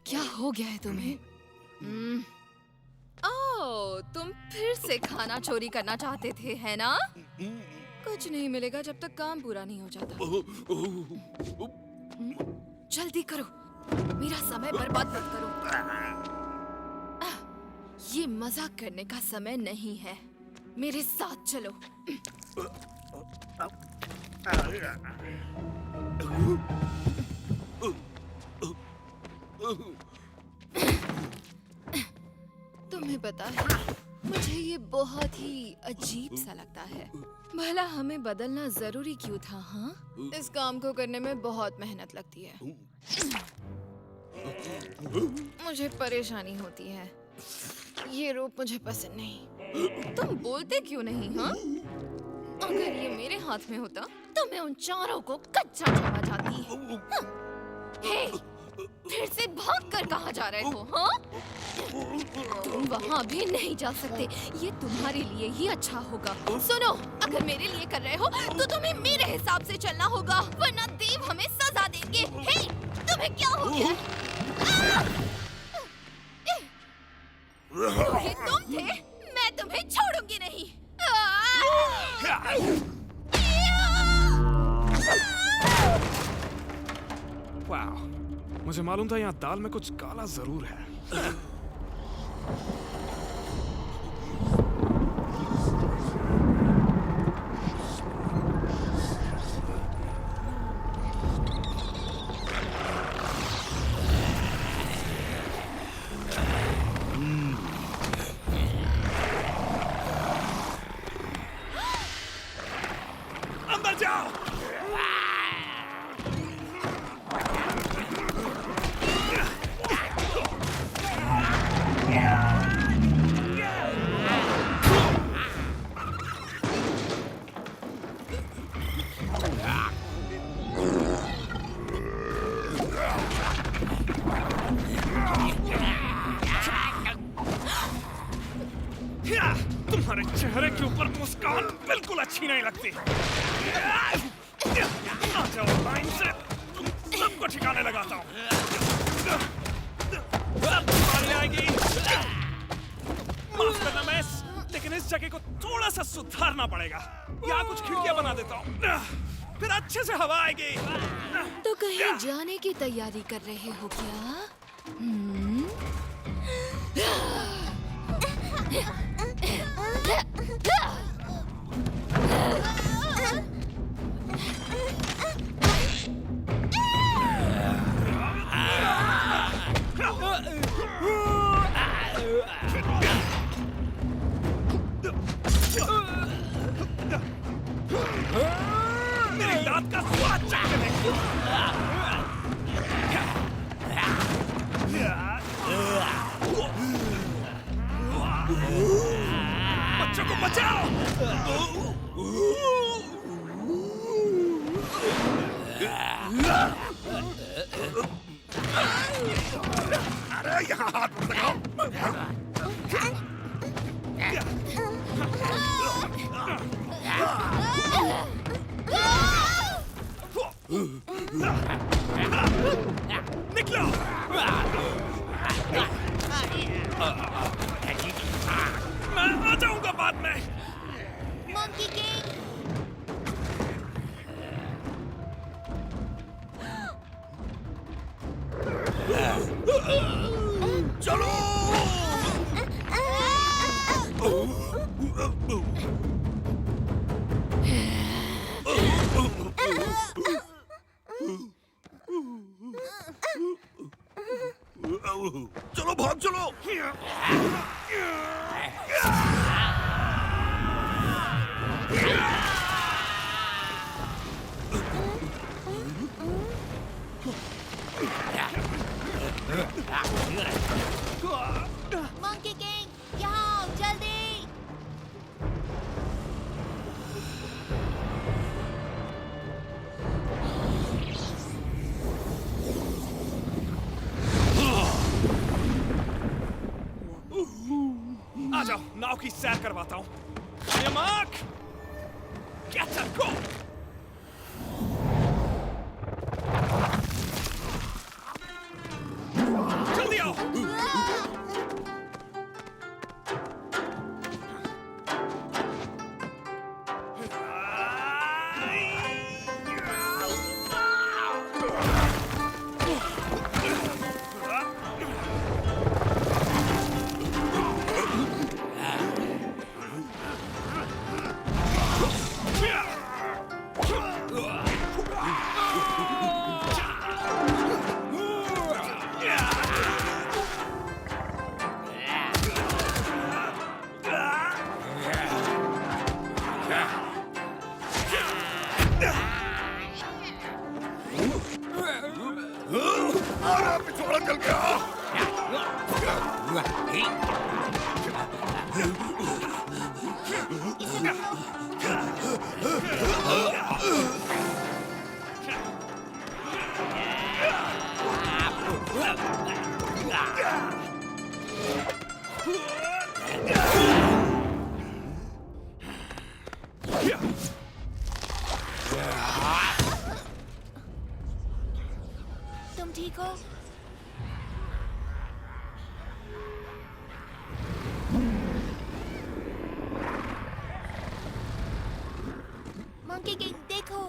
क्या हो गया है तुम्हें? ओह, तुम फिर से खाना चोरी करना चाहते थे, है ना? कुछ नहीं मिलेगा जब तक काम पूरा नहीं हो जाता। जल्दी करो, मेरा समय बर्बाद मत करो। ये मजाक करने का समय नहीं है। मेरे साथ चलो। तुम्हें पता है, मुझे ये बहुत ही अजीब सा लगता है। भला हमें बदलना जरूरी क्यों था? हाँ, इस काम को करने में बहुत मेहनत लगती है। मुझे परेशानी होती है। ये रूप मुझे पसंद नहीं। तुम बोलते क्यों नहीं? हाँ, अगर ये मेरे हाथ में होता तो मैं उन चारों को कच्चा चबा जाती। हाँ। हे, फिर से भागकर कहाँ जा रहे हो? हाँ? तुम वहाँ भी नहीं जा सकते। ये तुम्हारे लिए ही अच्छा होगा। सुनो, अगर मेरे लिए कर रहे हो तो तुम्हें मेरे हिसाब से चलना होगा, वरना देव हमें सजा देंगे। हे, तुम्हें क्या हो गया? ये तुम थे? मैं तुम्हें छोड़ूंगी नहीं। वाह, मुझे मालूम था यहाँ दाल में कुछ काला जरूर है। अंदर जाओ। तुम्हारे चेहरे के ऊपर मुस्कान बिल्कुल अच्छी नहीं लगती। आ जाओ लाइन से, तुम सबको ठिकाने लगाता हूँ। बारी आएगी। माफ करना मैस, लेकिन इस जगह को थोड़ा सा सुधारना पड़ेगा। यहाँ कुछ खिड़कियाँ बना देता हूँ, फिर अच्छे से हवा आएगी। तो कहीं जाने की तैयारी कर रहे हो क्या? मेरी लात का स्वाद चखने दो। बच्चों को बचाओ। अरे यहाँ हाथ मत लगाओ। निकलो। मैं आ जाऊंगा बाद में। मंकी किंग, चलो। नाव की सैर करवाता हूँ। यमक! Get her, go! जल्दी आओ! तुम ठीक हो? मंकी किंग देखो।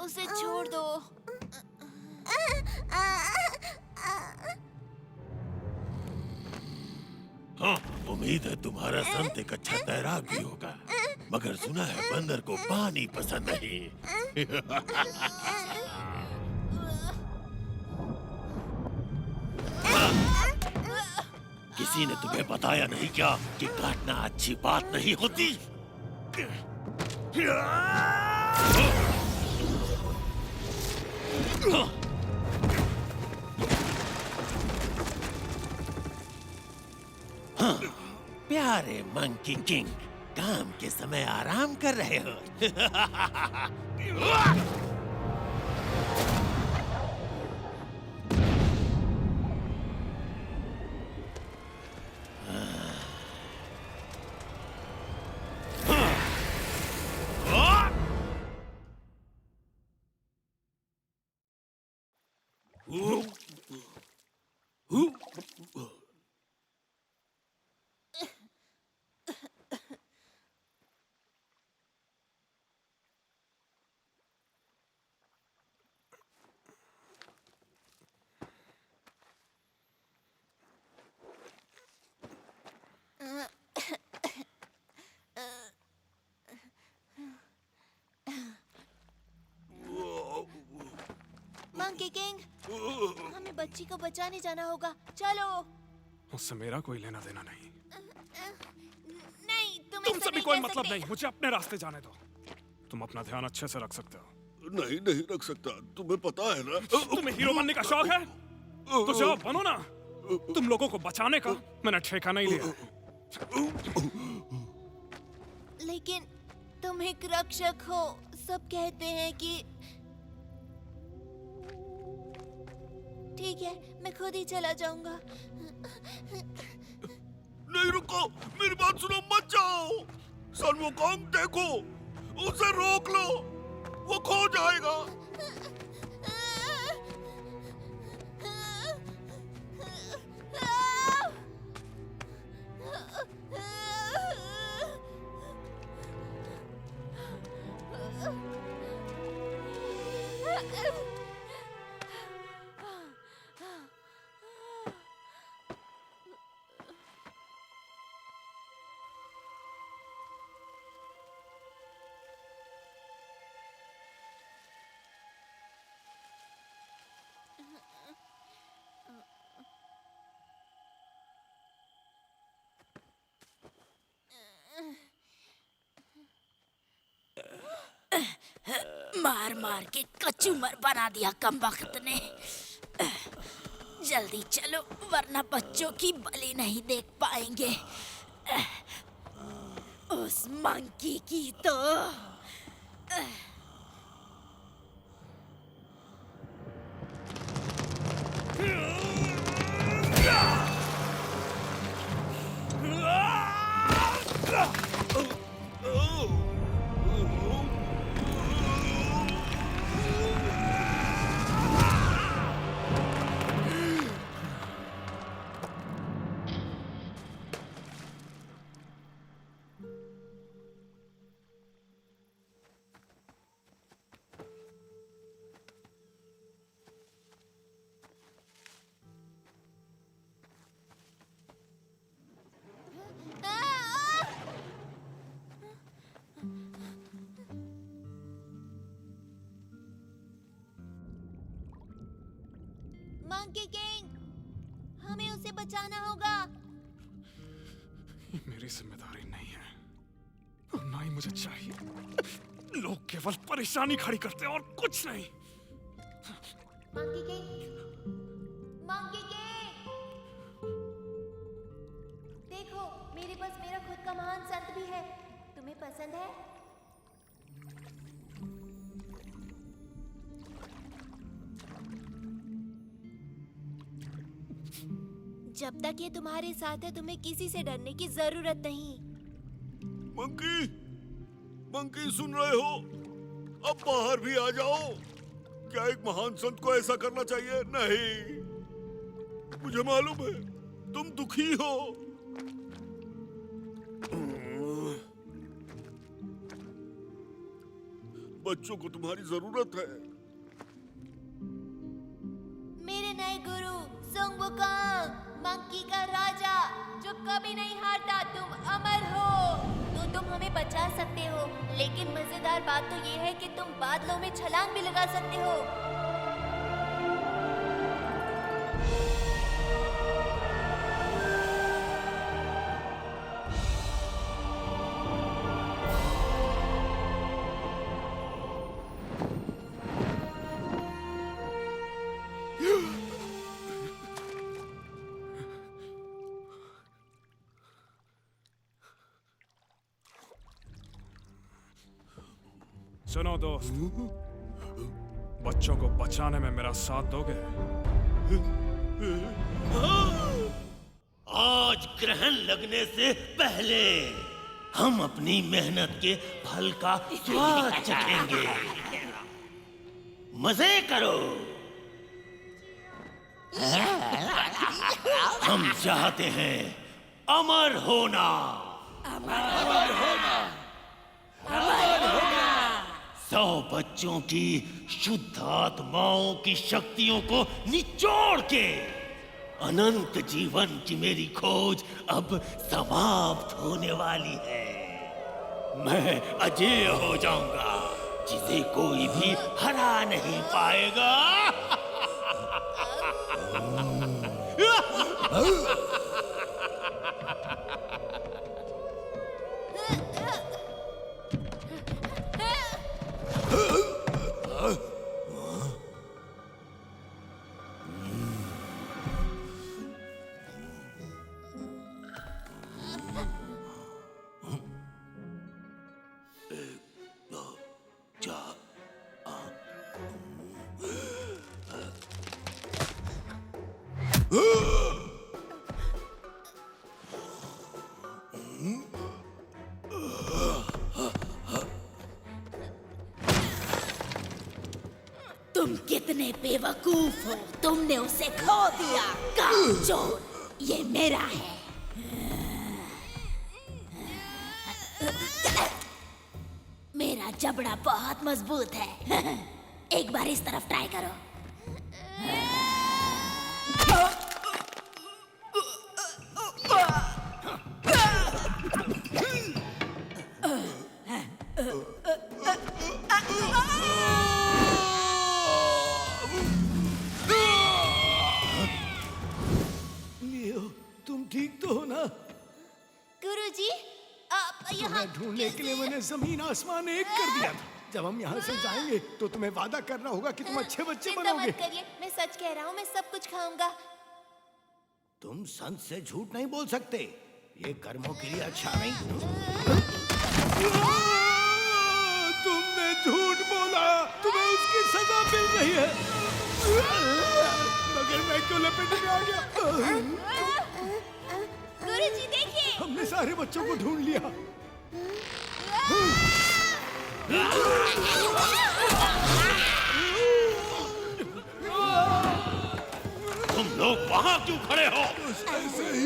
उसे छोड़ दो। हाँ, उम्मीद है तुम्हारा संत एक अच्छा तैराक भी होगा, मगर सुना है बंदर को पानी पसंद नहीं। किसी ने तुम्हें बताया नहीं क्या कि काटना अच्छी बात नहीं होती? हाँ, प्यारे मंकी किंग, काम के समय आराम कर रहे हो। मंकी किंग, हमें बच्ची को बचाने जाना होगा। चलो। उससे मेरा कोई लेना देना नहीं। नहीं, तुमसे भी कोई मतलब नहीं। मुझे अपने रास्ते जाने दो। तुम अपना ध्यान अच्छे से रख सकते हो। नहीं नहीं रख सकता, तुम्हें पता है ना। तुम्हें हीरो बनने का शौक है तो जाओ बनो ना। तुम लोगों को बचाने का मैंने ठेका नहीं लिया। लेकिन तुम एक रक्षक हो। सब कहते हैं कि ठीक है, मैं खुद ही चला जाऊंगा। नहीं रुको, मेरी बात सुनो, मत जाओ। सन वुकोंग देखो, उसे रोक लो, वो खो जाएगा। मार मार के कचूमर बना दिया कमबख्त ने। जल्दी चलो वरना बच्चों की बलि नहीं देख पाएंगे। उस मंकी की तो मंकी किंग, हमें उसे बचाना होगा। ये मेरी जिम्मेदारी नहीं है और ना ही मुझे चाहिए। लोग केवल परेशानी खड़ी करते हैं और कुछ नहीं। मंकी किंग, मंकी किंग, देखो मेरे पास मेरा खुद का महान संत भी है। तुम्हें पसंद है? जब तक ये तुम्हारे साथ है तुम्हें किसी से डरने की जरूरत नहीं। मंकी, मंकी सुन रहे हो? अब बाहर भी आ जाओ। क्या एक महान संत को ऐसा करना चाहिए? नहीं, मुझे मालूम है तुम दुखी हो। बच्चों को तुम्हारी जरूरत है। मेरे नए गुरु सुंग वुकांग, मंकी का राजा जो कभी नहीं हारता, तुम अमर हो। तो तुम हमें बचा सकते हो, लेकिन मजेदार बात तो ये है कि तुम बादलों में छलांग भी लगा सकते हो। सुनो दोस्त, बच्चों को बचाने में मेरा साथ दोगे? आज ग्रहण लगने से पहले हम अपनी मेहनत के फल का स्वाद चखेंगे। मजे करो। हम चाहते हैं अमर होना। अमर होना। 100 बच्चों की शुद्ध आत्माओं की शक्तियों को निचोड़ के अनंत जीवन की मेरी खोज अब समाप्त होने वाली है। मैं अजेय हो जाऊंगा, जिसे कोई भी हरा नहीं पाएगा। तुम कितने बेवकूफ हो, तुमने उसे खो दिया। कामचोर, ये मेरा है। मेरा जबड़ा बहुत मजबूत है। एक बार इस तरफ ट्राई करो। तुम ठीक तो हो ना? गुरुजी, आप यहाँ ढूंढने के लिए मैंने जमीन आसमान एक कर दिया था। जब हम यहाँ से जाएंगे तो तुम्हें वादा करना होगा कि तुम अच्छे बच्चे चिंता बनोगे। मत करिए, मैं सच कह रहा हूँ, मैं सब कुछ खाऊंगा। तुम संत से झूठ नहीं बोल सकते, ये कर्मों के लिए अच्छा नहीं। तुमने झूठ बोला, तुम्हें उसकी सजा मिल रही है। मगर मैं क्यों लपेटे में आ गया? गुरुजी देखिए, हमने सारे बच्चों को ढूंढ लिया। तुम लोग वहां क्यों खड़े हो? ऐसे ही।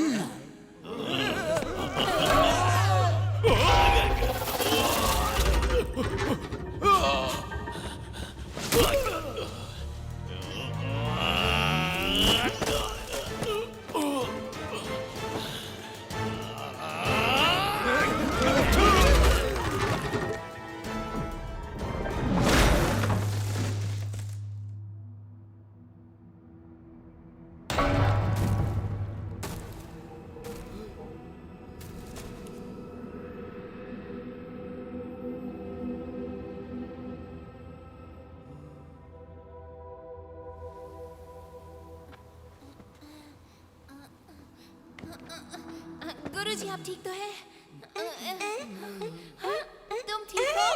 गुरुजी आप ठीक तो हैं? तुम ठीक हो?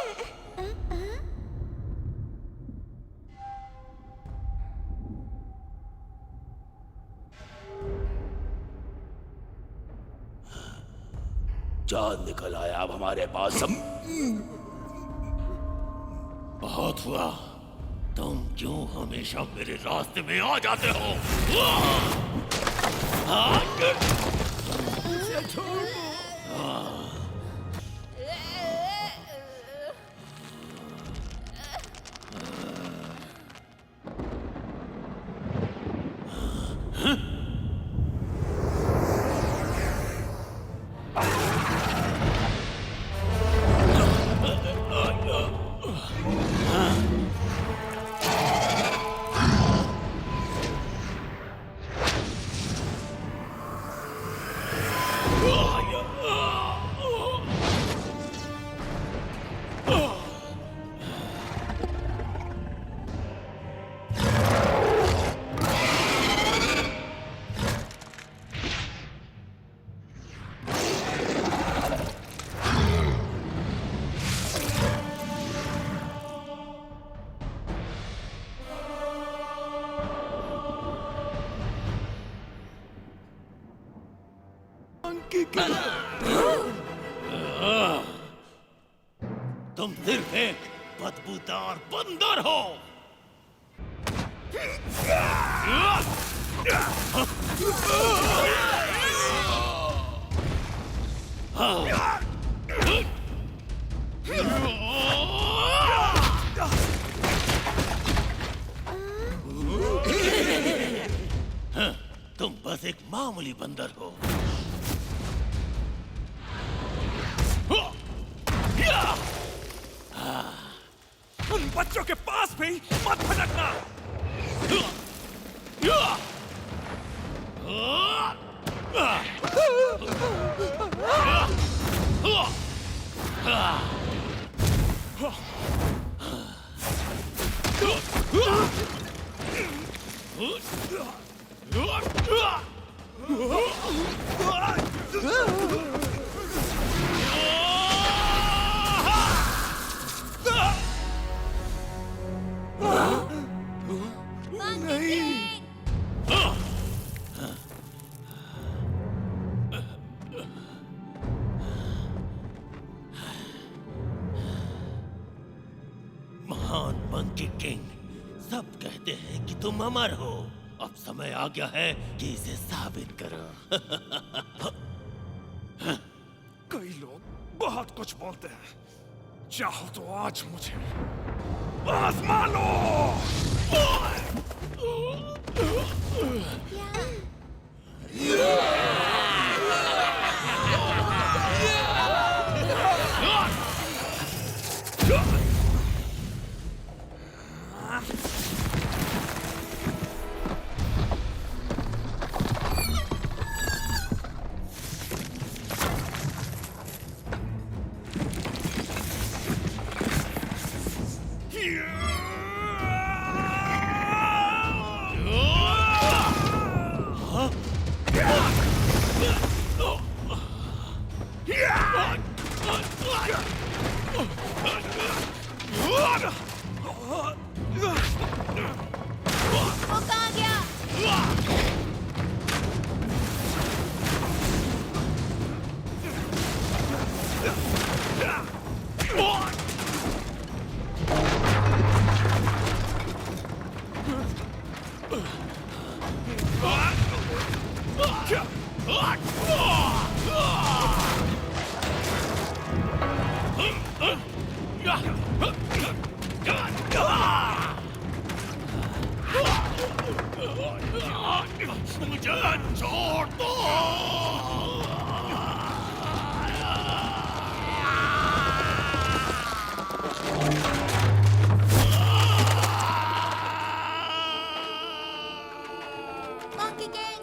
चांद निकल आया अब हमारे पास। बहुत हुआ, तुम क्यों हमेशा मेरे रास्ते में आ जाते हो? तुम सिर्फ एक बदबूदार बंदर हो। तुम बस एक मामूली बंदर हो। उन बच्चों के पास भी मत भटकना। महान मंकी किंग, सब कहते हैं कि तुम अमर हो। अब समय आ गया है कि इसे साबित करो। कई लोग बहुत कुछ बोलते हैं, चाहो तो आज मुझे आजमा लो। मुझे छोड़ दो। मंकी किंग,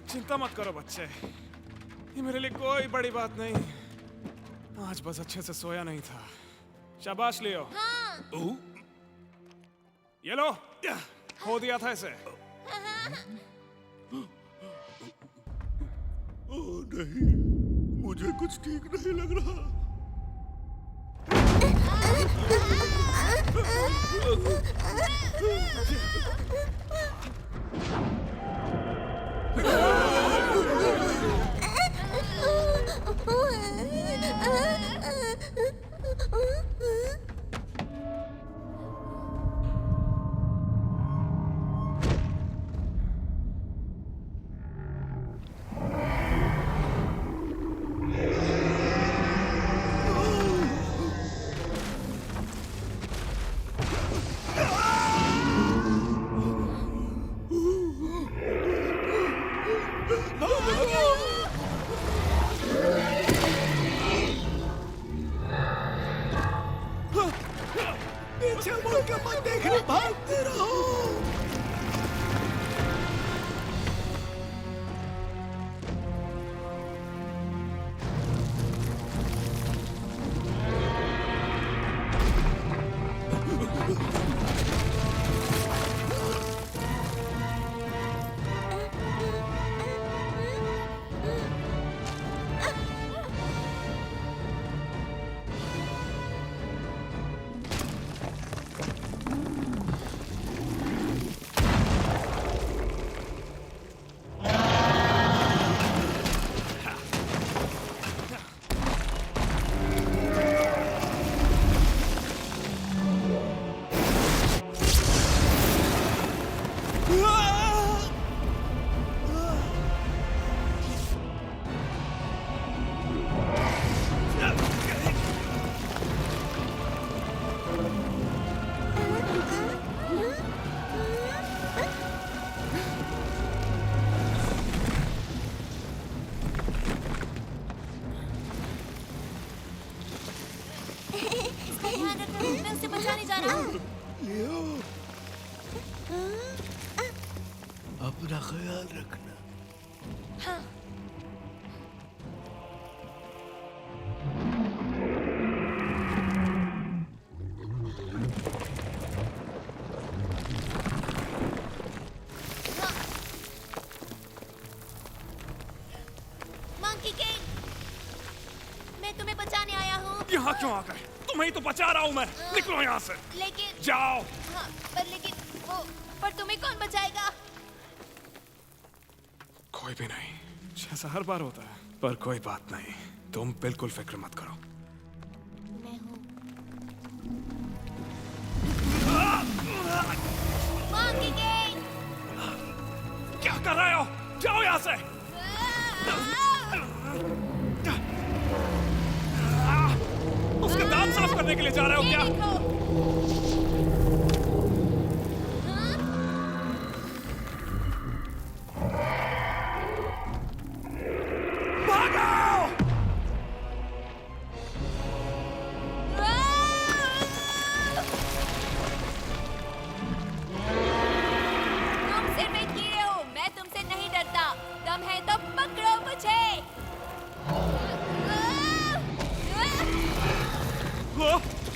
चिंता मत करो बच्चे, ये मेरे लिए कोई बड़ी बात नहीं। आज बस अच्छे से सोया नहीं था। शाबाश लियो। हाँ। ये लो, खो दिया था इसे। ओ नहीं, मुझे कुछ ठीक नहीं लग रहा। पीछे मुड़ के मत देखना, भागते रहो। ध्यान रखना, मैं उसे बचाने जा रहा हूँ। लियो, अपना ख्याल रखना। हाँ। मंकी किंग, मैं तुम्हें बचाने आया हूँ। यहाँ क्यों आ गए? तुम्हें ही तो बचा रहा हूँ मैं। निकलो यहाँ से। लेकिन जाओ। हाँ, पर तुम्हें कौन बचाएगा? कोई भी नहीं, जैसा हर बार होता है। पर कोई बात नहीं, तुम बिल्कुल फिक्र मत करो। मैं हूँ। मंकी किंग, क्या कर रहे हो? जाओ यहाँ से। उसके दांत साफ करने के लिए जा रहे हो क्या? भागो! तुम सिर्फ एक कीड़े हो, मैं तुमसे नहीं डरता। दम है तो पकड़ो मुझे।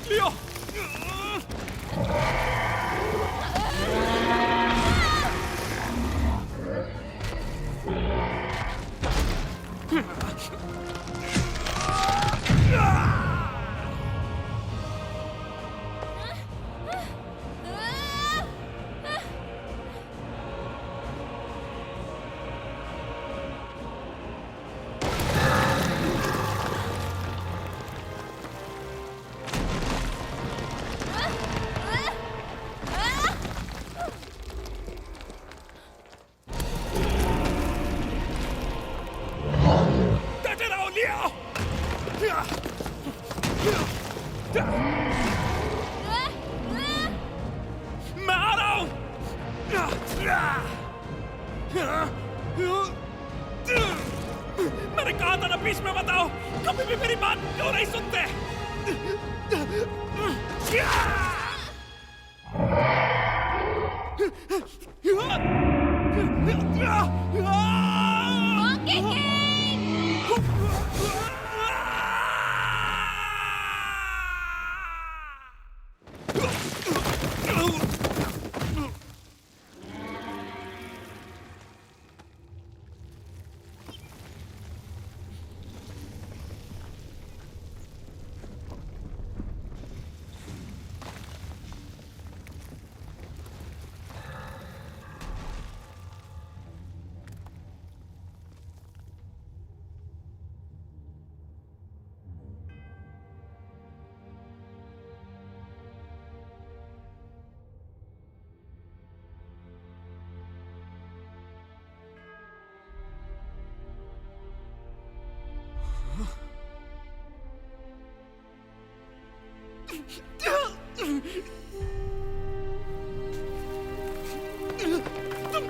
लियो, मैंने कहा था ना बीच में बताओ, कभी भी मेरी बात क्यों नहीं सुनते?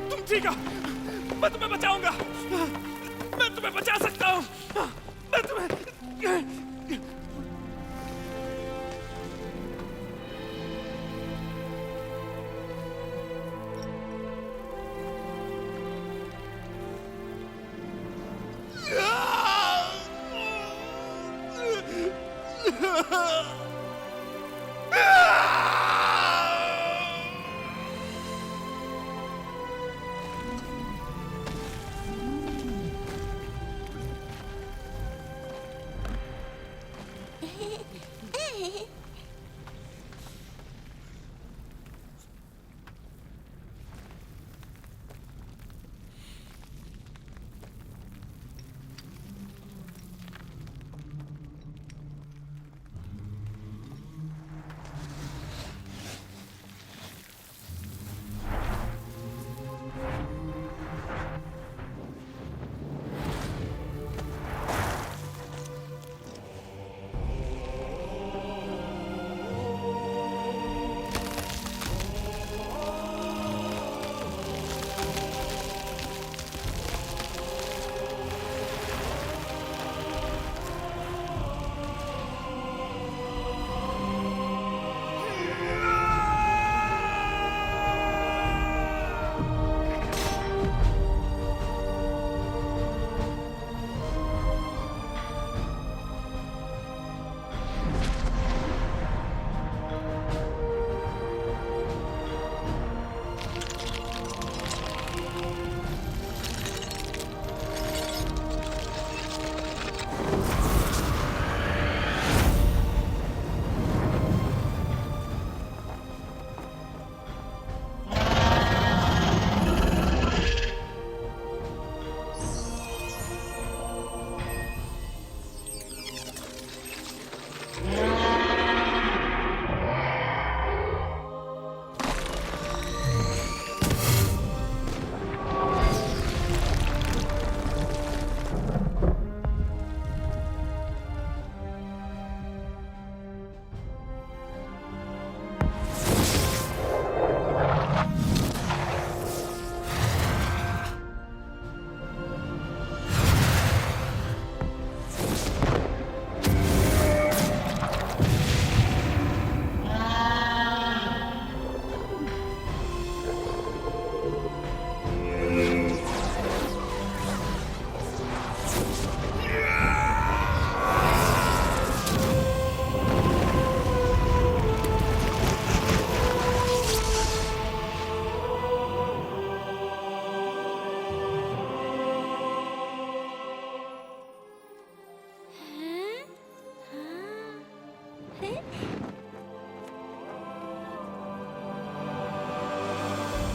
तुम ठीक हो? मैं तुम्हें बचाऊंगा। मैं तुम्हें बचा सकता हूँ। मैं तुम्हें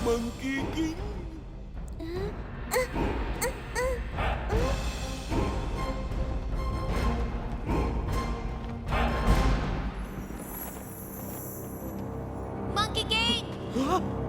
मंकी किंग। Monkey king!